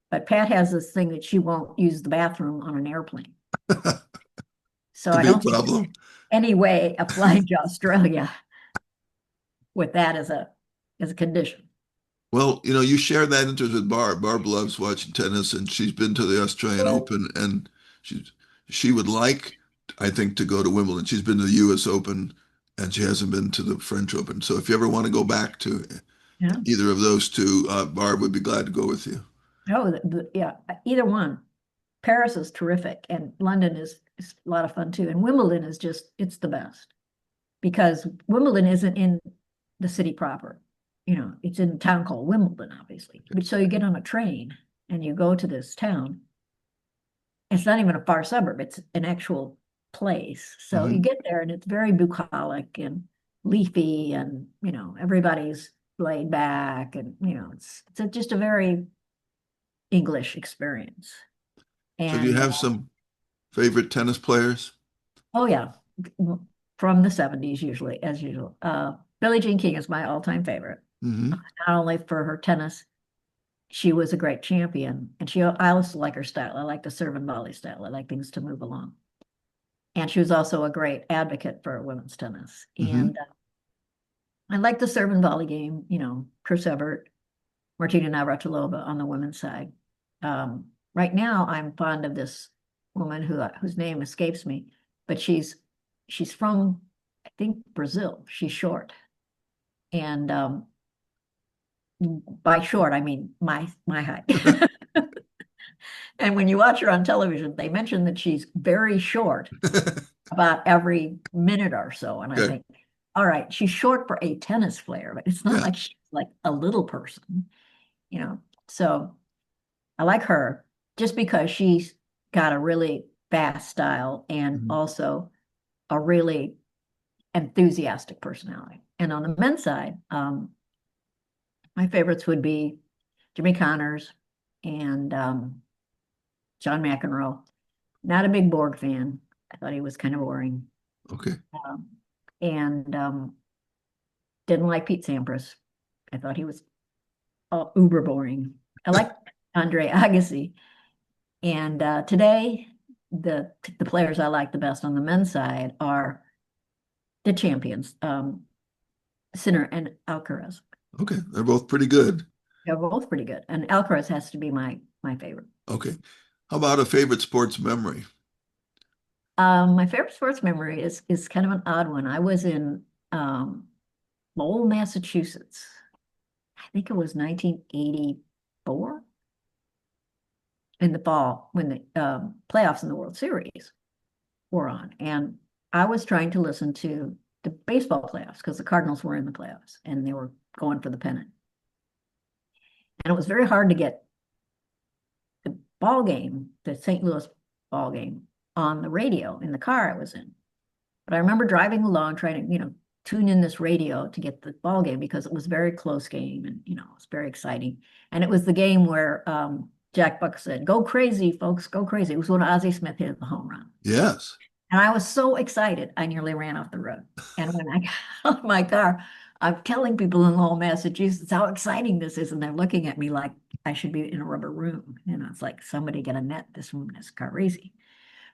but Pat has this thing that she won't use the bathroom on an airplane. So Could I be a don't think there's problem. any way of flying to Australia with that as a condition. Well, you share that interest with Barb. Barb loves watching tennis, and she's been to the Australian Open, and she she would like, I think, to go to Wimbledon. She's been to the U.S. Open, and she hasn't been to the French Open. So if you ever want to go back to Yeah. either of those two, Barb would be glad to go with you. Oh, yeah, either one. Paris is terrific, and London is a lot of fun too. And Wimbledon is just, it's the best because Wimbledon isn't in the city proper. It's in a town called Wimbledon, obviously. But so you get on a train and you go to this town. It's not even a far suburb, it's an actual place. So you Hmm. get there and it's very bucolic and leafy, and everybody's laid back, and just a very English experience. So do you And have some favorite tennis players? oh yeah, from the 70s usually, as usual. Billie Jean King is my all-time favorite. Hmm. Not only for her tennis, she was a great champion, and I also like her style. I like the serve and volley style. I like things to move along. And she was also a great advocate for women's tennis. Hmm. And I like the serve and volley game, Chris Evert, Martina Navratilova on the women's side. Right now, I'm fond of this woman whose name escapes me, but she's from, I think, Brazil. She's short, and by short, I mean my height. And when you watch her on television, they mention that she's very short about every minute or so. And I Okay. think, all right, she's short for a tennis player, but it's not Yeah. like she's like a little person, you know. So I like her just because she's got a really fast style and Mhm. also a really enthusiastic personality. And on the men's side, my favorites would be Jimmy Connors and John McEnroe. Not a big Borg fan. I thought he was kind of boring. Okay. Um, and didn't like Pete Sampras. I thought he was uber boring. I like Andre Agassi. And today, the players I like the best on the men's side are the champions, Sinner and Alcaraz. Okay. They're both pretty good. They're both pretty good, and Alcaraz has to be my favorite. Okay. How about a favorite sports memory? My favorite sports memory is kind of an odd one. I was in Lowell, Massachusetts. I think it was 1984 in the fall when the playoffs in the World Series were on, and I was trying to listen to the baseball playoffs because the Cardinals were in the playoffs and they were going for the pennant. And it was very hard to get the ball game, the St. Louis ball game, on the radio in the car I was in. But I remember driving along trying to, tune in this radio to get the ball game because it was a very close game and, it was very exciting. And it was the game where Jack Buck said, "Go crazy, folks, go crazy." It was when Ozzie Smith hit the home run. Yes. And I was so excited, I nearly ran off the road. And when I got out of my car, I'm telling people in Lowell, Massachusetts, how exciting this is. And they're looking at me like I should be in a rubber room. It's like somebody get a net. This woman is crazy.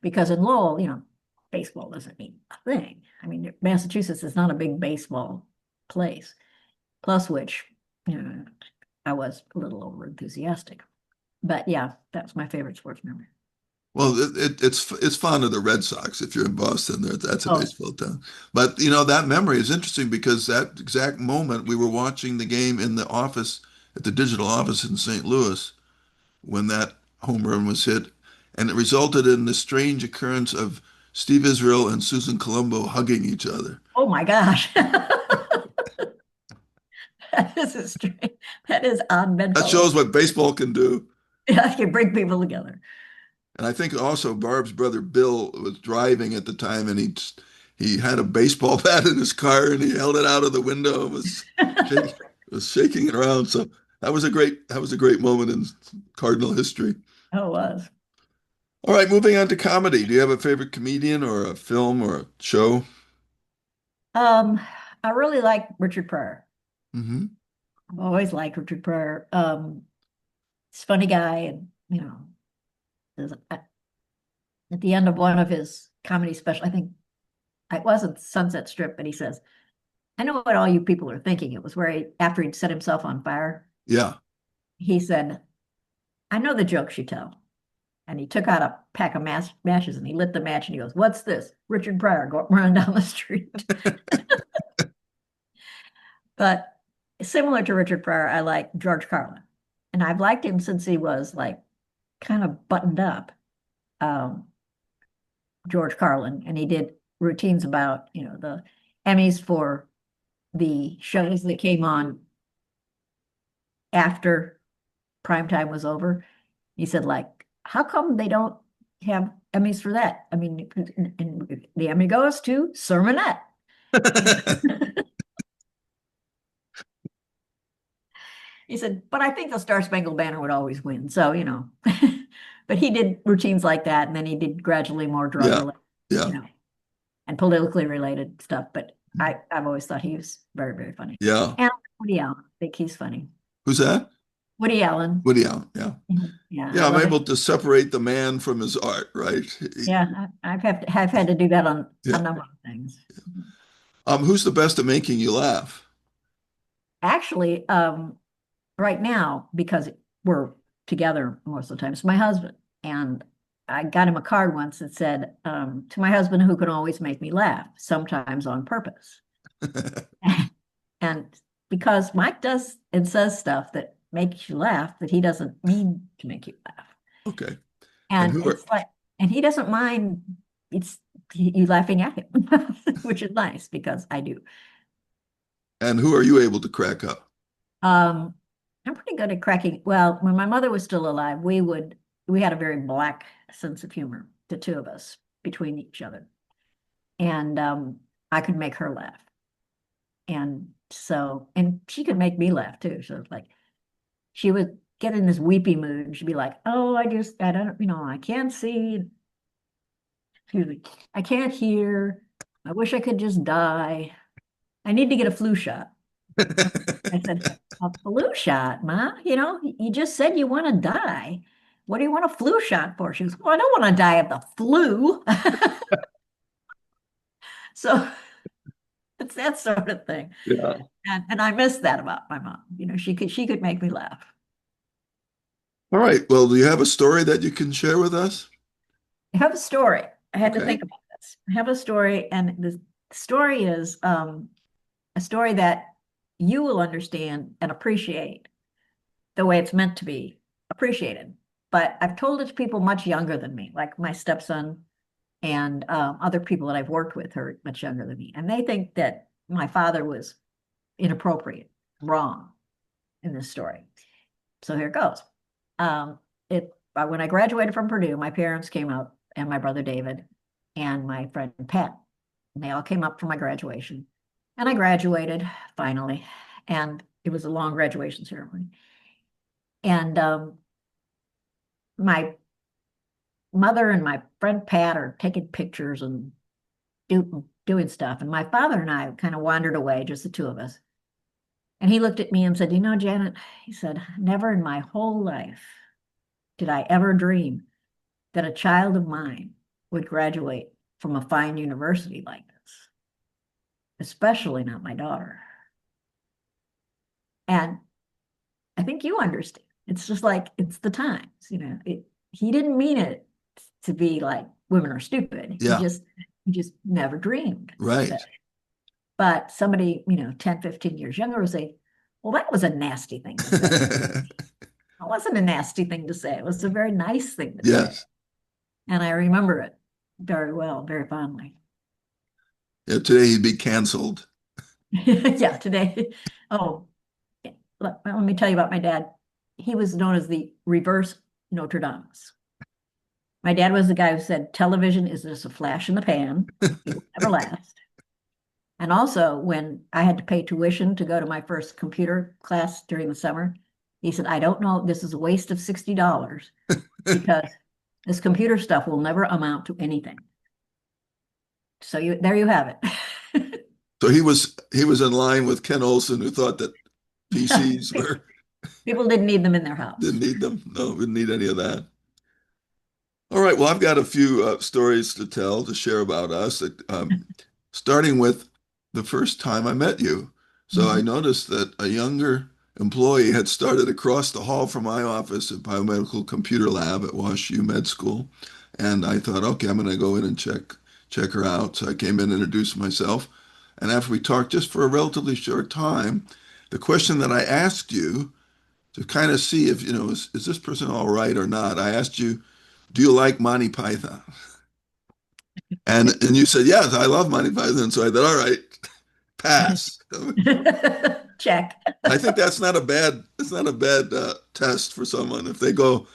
Because in Lowell, baseball doesn't mean a thing. I mean, Massachusetts is not a big baseball place. Plus which, I was a little over enthusiastic. But yeah, that's my favorite sports memory. Well, it's fond of the Red Sox if you're in Boston. That's a Oh, baseball town. But that memory is interesting because that exact moment we were watching the game in the office at the digital office in St. Louis when that home run was hit, and it resulted in the strange occurrence of Steve Israel and Susan Colombo hugging each other. oh my gosh. That is a strange, that is odd That bedfellow. shows what baseball can do. Yeah, you bring people together. And I think also Barb's brother Bill was driving at the time, and he had a baseball bat in his car, and he held it out of the window and shaking, was shaking it around. So that was a great moment in Cardinal history. Oh, it was. All right, moving on to comedy. Do you have a favorite comedian or a film or a show? Um, I really like Richard Pryor. Hmm. I've always liked Richard Pryor. He's a funny guy, and at the end of one of his comedy special, I think it wasn't Sunset Strip, but he says, "I know what all you people are thinking." It was where after he'd set himself on fire, Yeah. he said, "I know the jokes you tell." And he took out a pack of matches and he lit the match and he goes, "What's this?" Richard Pryor running down the street. But similar to Richard Pryor, I like George Carlin. And I've liked him since he was like kind of buttoned up, um, George Carlin. And he did routines about, the Emmys for the shows that came on after primetime was over. He said, like, how come they don't have Emmys for that? I mean, and the Emmy goes to Sermonette. He said, but I think the Star Spangled Banner would always win. So, but he did routines like that. And then he did gradually more drug Yeah. related, Yeah. you know, and politically related stuff. But I've always thought he was very, very funny. Yeah. And Woody Allen, I think he's funny. Who's that? Woody Allen. Woody Allen. Yeah. Yeah, I Yeah, I'm love it. able to separate the man from his art, right? Yeah, I've had to do that on a Yeah. number of things. Who's the best at making you laugh? Actually, right now, because we're together most of the time, it's my husband. And I got him a card once that said, to my husband who can always make me laugh, sometimes on purpose. And because Mike does and says stuff that makes you laugh that he doesn't mean to make you laugh. Okay. And And who are it's like, and he doesn't mind it's you laughing at him, which is nice because I do. and who are you able to crack up? Um, I'm pretty good at cracking. Well, when my mother was still alive, we had a very black sense of humor, the two of us between each other. And I could make her laugh. And she could make me laugh too. So it's like she would get in this weepy mood and she'd be like, "Oh, I don't, I can't see, excuse me, I can't hear. I wish I could just die. I need to get a flu shot." I said, "A flu shot, Ma? You just said you want to die. What do you want a flu shot for?" She goes, "Well, I don't want to die of the flu." So it's that sort of thing. Yeah. And I miss that about my mom. She could make me laugh. All right. Well, do you have a story that you can share with us? I have a story. I had to Okay. think about this. I have a story, and the story is a story that you will understand and appreciate the way it's meant to be appreciated. But I've told it to people much younger than me, like my stepson and other people that I've worked with are much younger than me. And they think that my father was inappropriate, wrong in this story. So here it goes. Um, when I graduated from Purdue, my parents came up and my brother David and my friend Pat. And they all came up for my graduation. And I graduated finally. And it was a long graduation ceremony. And my mother and my friend Pat are taking pictures and doing stuff. And my father and I kind of wandered away, just the two of us. And he looked at me and said, Janet, he said, never in my whole life did I ever dream that a child of mine would graduate from a fine university like this, especially not my daughter. And I think you understand. It's just like it's the times, he didn't mean it to be like women are stupid. Yeah, He just never dreamed that. right. But somebody, 10, 15 years younger would say, well, that was a nasty thing to say. It wasn't a nasty thing to say. It was a very nice thing to say. Yes. And I remember it very well, very fondly. Yeah, today he'd be canceled. Yeah, today. Oh, let me tell you about my dad. He was known as the reverse Notre Dame. My dad was the guy who said television is just a flash in the pan. It will never last. And also, when I had to pay tuition to go to my first computer class during the summer, he said, I don't know, this is a waste of $60 because this computer stuff will never amount to anything. So there you have it. So he was in line with Ken Olson, who thought that PCs were People didn't need them in their didn't house. need them. No, didn't need any of that. All right. Well, I've got a few stories to tell to share about us. Starting with the first time I met you. So I Mhm. noticed that a younger employee had started across the hall from my office at Biomedical Computer Lab at WashU Med School, and I thought, okay, I'm going to go in and check her out. So I came in and introduced myself, and after we talked just for a relatively short time, the question that I asked you to kind of see if, is this person all right or not? I asked you, do you like Monty Python? And you said, yes, I love Monty Python. So I thought, all right, pass. Check. I think it's not a bad test for someone if they go,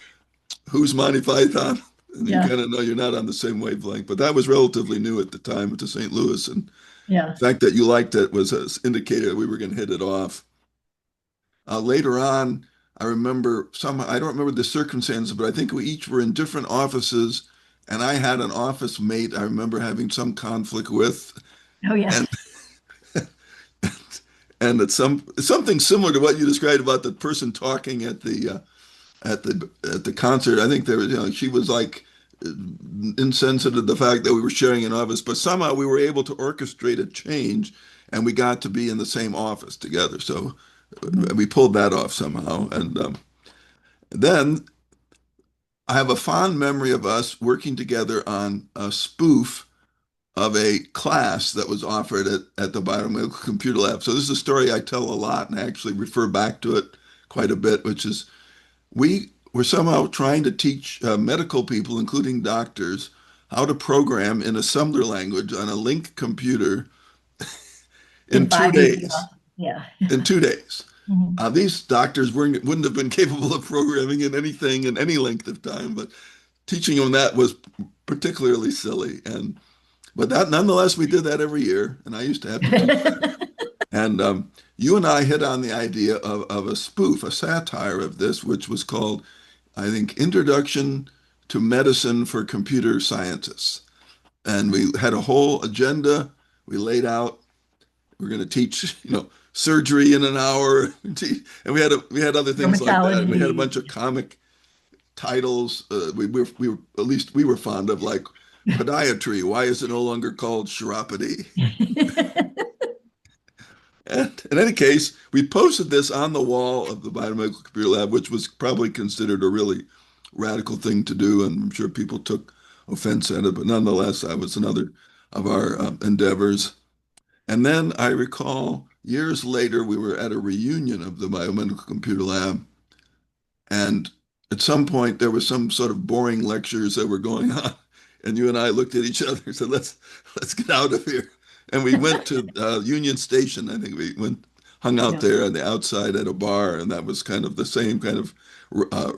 who's Monty Python? And you Yeah, kind of know you're not on the same wavelength. But that was relatively new at the time to St. Louis. And yeah. the fact that you liked it was an indicator that we were going to hit it off. Later on, I don't remember the circumstances, but I think we each were in different offices. And I had an office mate I remember having some conflict with. Oh, And yes. and it's something similar to what you described about the person talking at the concert. I think there was, she was like insensitive to the fact that we were sharing an office, but somehow we were able to orchestrate a change, and we got to be in the same office together. So Mhm. we pulled that off somehow. And then I have a fond memory of us working together on a spoof of a class that was offered at the Biomedical Computer Lab. So this is a story I tell a lot and I actually refer back to it quite a bit, which is we were somehow trying to teach medical people, including doctors, how to program in assembler language on a Link computer in In two 5 years. days. Yeah. In 2 days. Mhm. These doctors wouldn't have been capable of programming in anything in any length of time, but teaching them that was particularly silly. But that nonetheless, we did that every year, and I used to have to teach that. And you and I hit on the idea of a spoof, a satire of this, which was called, I think, Introduction to Medicine for Computer Scientists. And we had a whole agenda. We laid out, we're going to teach, surgery in an hour. And we had other things like that. And we had a Dermatology. bunch of comic titles. We were at least we were fond of like podiatry. Why is it no longer called chiropody? And in any case, we posted this on the wall of the Biomedical Computer Lab, which was probably considered a really radical thing to do, and I'm sure people took offense at it. But nonetheless, that was another of our endeavors. And then I recall years later, we were at a reunion of the Biomedical Computer Lab, and at some point, there was some sort of boring lectures that were going on, and you and I looked at each other and said, "Let's get out of here." And we went to Union Station. I think we went hung out Yeah. there on the outside at a bar, and that was kind of the same kind of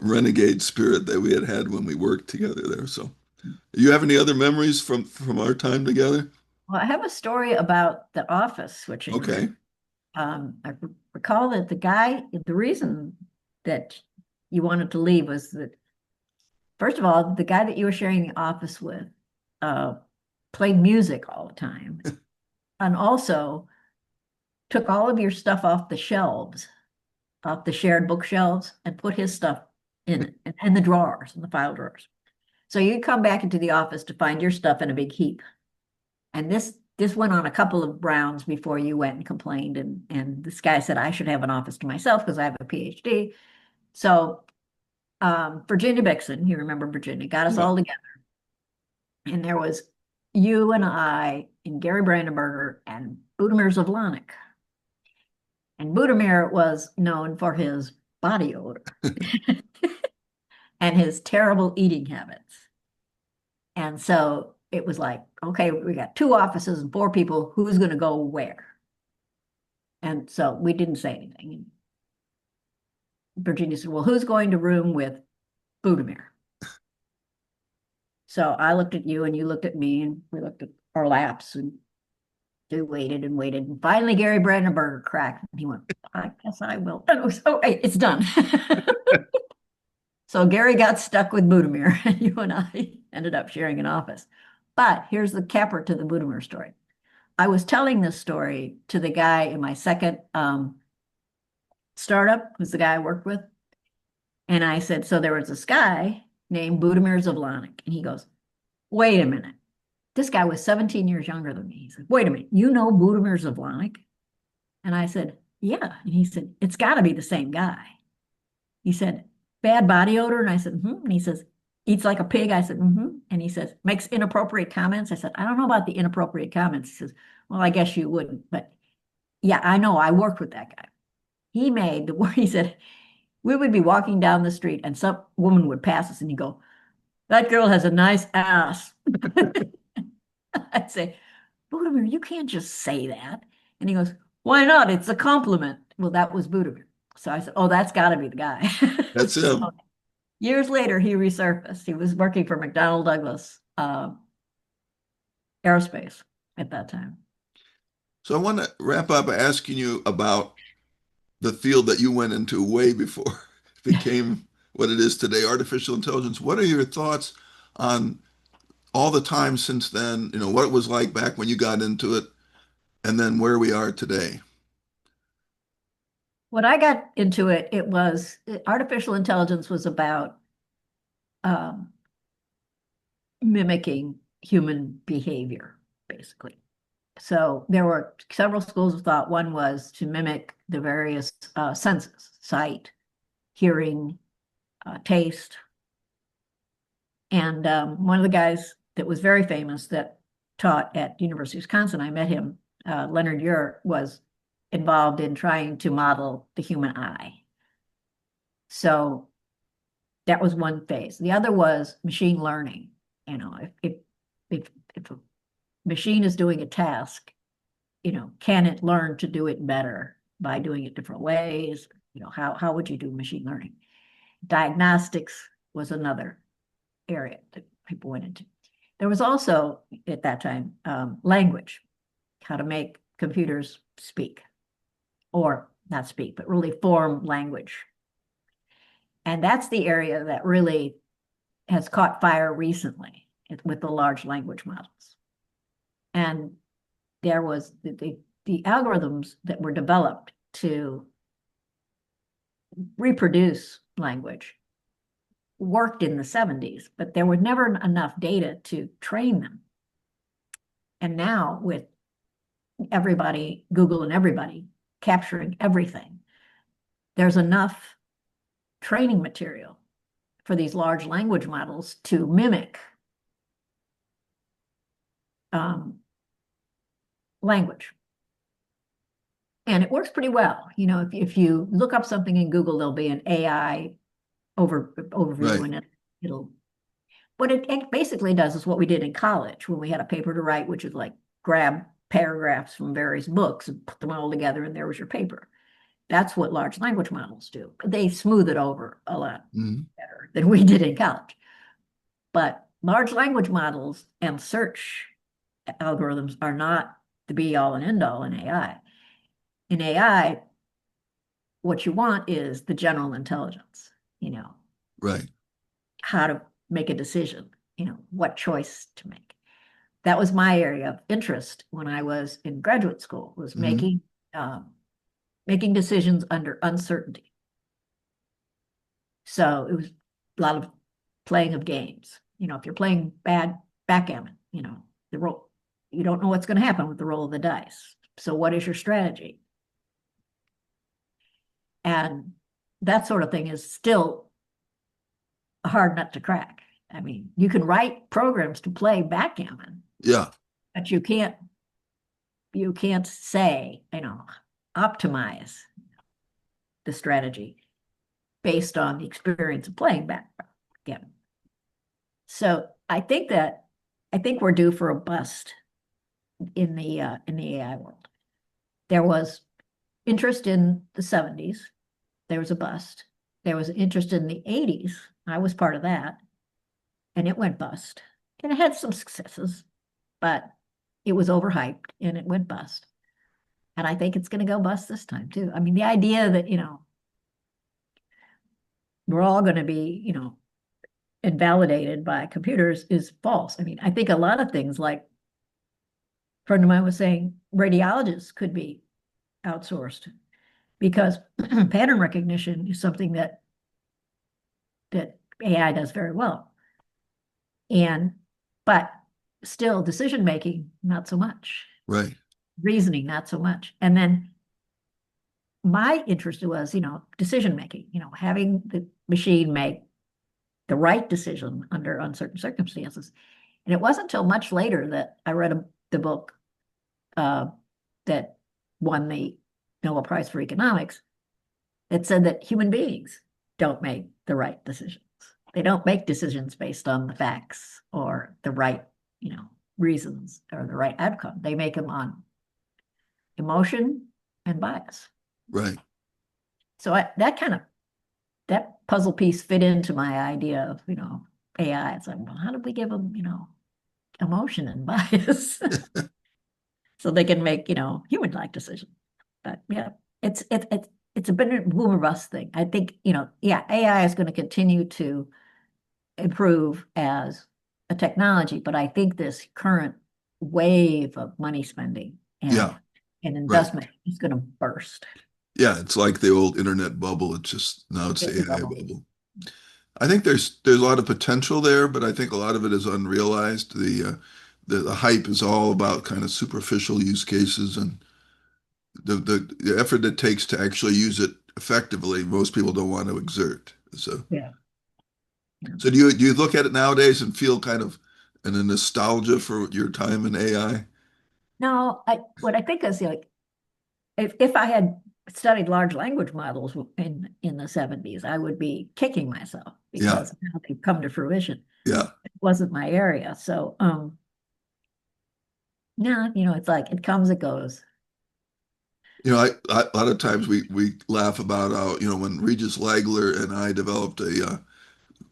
renegade spirit that we had had when we worked together there. So, you have any other memories from our time together? Well, I have a story about the office switching Okay. around. I recall that the reason that you wanted to leave was that, first of all, the guy that you were sharing the office with uh, played music all the time, and also took all of your stuff off the shelves, off the shared bookshelves, and put his stuff in the drawers, in the file drawers. So you come back into the office to find your stuff in a big heap. And this went on a couple of rounds before you went and complained. And this guy said I should have an office to myself because I have a PhD. So Virginia Bixson, you remember Virginia, got us Yeah. all together. And there was you and I and Gary Brandenburger and Budimir Zavlanik. And Budimir was known for his body odor and his terrible eating habits. And so it was like, okay, we got two offices and four people. Who's going to go where? And so we didn't say anything. And Virginia said, well, who's going to room with Budimir? So I looked at you and you looked at me and we looked at our laps and we waited and waited. And finally, Gary Brandenburger cracked and he went, I guess I will. Oh, hey, it's done. So Gary got stuck with Budimir and you and I ended up sharing an office. But here's the capper to the Budimir story. I was telling this story to the guy in my second startup, who's the guy I worked with. And I said, so there was this guy named Budimir Zavlanik. And he goes, wait a minute. This guy was 17 years younger than me. He said, wait a minute, you know Budimir Zavlanik? And I said, yeah. And he said, it's got to be the same guy. He said, bad body odor. And I said, hmm. And he says, eats like a pig. I said, mm-hmm. And he says, makes inappropriate comments. I said, I don't know about the inappropriate comments. He says, well, I guess you wouldn't. But yeah, I know. I worked with that guy. He made the word. He said, we would be walking down the street and some woman would pass us and he'd go, that girl has a nice ass. I'd say, Budimir, you can't just say that. And he goes, why not? It's a compliment. Well, that was Budimir. So I said, oh, that's got to be the guy. That's So him. years later, he resurfaced. He was working for McDonnell Douglas Aerospace at that time. So I want to wrap up by asking you about the field that you went into way before it became what it is today, artificial intelligence. What are your thoughts on all the time since then? You know, what it was like back when you got into it, and then where we are today. When I got into it, it was artificial intelligence was about um, mimicking human behavior, basically. So there were several schools of thought. One was to mimic the various senses, sight, hearing, taste. And one of the guys that was very famous that taught at University of Wisconsin, I met him, Leonard Ure, was involved in trying to model the human eye. So that was one phase. The other was machine learning. You know, if a machine is doing a task, you know, can it learn to do it better by doing it different ways? You know, how would you do machine learning? Diagnostics was another area that people went into. There was also at that time language, how to make computers speak, or not speak, but really form language. And that's the area that really has caught fire recently with the large language models. And there was the algorithms that were developed to reproduce language worked in the 70s, but there was never enough data to train them. And now with everybody, Google and everybody capturing everything, there's enough training material for these large language models to mimic language. And it works pretty well. You know, if you look up something in Google, there'll be an AI overview Right. and it'll what it basically does is what we did in college when we had a paper to write, which is like grab paragraphs from various books and put them all together, and there was your paper. That's what large language models do. They smooth it over a lot Mhm. better than we did in college. But large language models and search algorithms are not the be all and end all in AI. In AI, what you want is the general intelligence, you know, Right. how to make a decision, you know, what choice to make. That was my area of interest when I was in graduate school, was Hmm. making decisions under uncertainty. So it was a lot of playing of games. You know, if you're playing bad backgammon, you know, the roll, you don't know what's going to happen with the roll of the dice. So what is your strategy? And that sort of thing is still a hard nut to crack. I mean, you can write programs to play backgammon, Yeah, but you can't say, optimize the strategy based on the experience of playing backgammon. So I think we're due for a bust in the AI world. There was interest in the 70s. There was a bust. There was interest in the 80s. I was part of that, and it went bust. And it had some successes, but it was overhyped and it went bust. And I think it's going to go bust this time too. I mean, the idea that, we're all going to be, invalidated by computers is false. I mean, I think a lot of things, like a friend of mine was saying, radiologists could be outsourced because pattern recognition is something that AI does very well. And but still decision making, not so much. right, Reasoning, not so much. And then my interest was, decision making, having the machine make the right decision under uncertain circumstances. And it wasn't until much later that I read the book uh, that won the Nobel Prize for Economics that said that human beings don't make the right decisions. They don't make decisions based on the facts or the right, reasons or the right outcome. They make them on emotion and bias. right. So that puzzle piece fit into my idea of, AI. It's like, well, how do we give them, emotion and bias so they can make, human-like decisions? But yeah, it's a bit of a boomer bust thing. I think, yeah, AI is going to continue to improve as a technology, but I think this current wave of money spending and Yeah, right. investment is going to burst. Yeah, it's like the old internet bubble. It's just now it's It's the a AI bubble. bubble. I think there's a lot of potential there, but I think a lot of it is unrealized. The hype is all about kind of superficial use cases, and the effort it takes to actually use it effectively, most people don't want to exert. So Yeah. Yeah. so do you look at it nowadays and feel kind of a nostalgia for your time in AI? No, what I think is, like, if I had studied large language models in the 70s, I would be kicking myself Yeah, because now they've come to fruition. yeah. It wasn't my area. So no, it's like it comes, it goes. A lot of times we laugh about how, when Regis Lagler and I developed a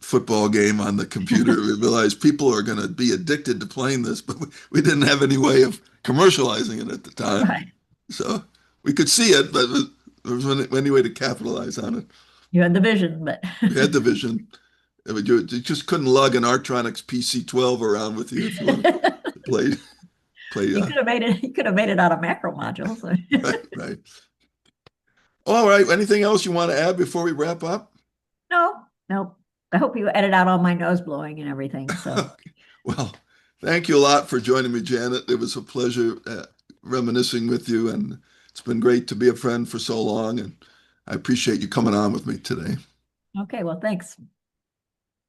football game on the computer, we realized people are going to be addicted to playing this, but we didn't have any way of commercializing it at the time. Right. So we could see it, but there was any way to capitalize on it. You had the vision, but We had the vision. You just couldn't lug an Artronix PC-12 around with you if you wanted to play. you could have made it out of macro modules. Right, right. All right. Anything else you want to add before we wrap up? No, no. I hope you edit out all my nose blowing and everything. So Well, thank you a lot for joining me, Janet. It was a pleasure reminiscing with you, and it's been great to be a friend for so long. And I appreciate you coming on with me today. okay, well, thanks.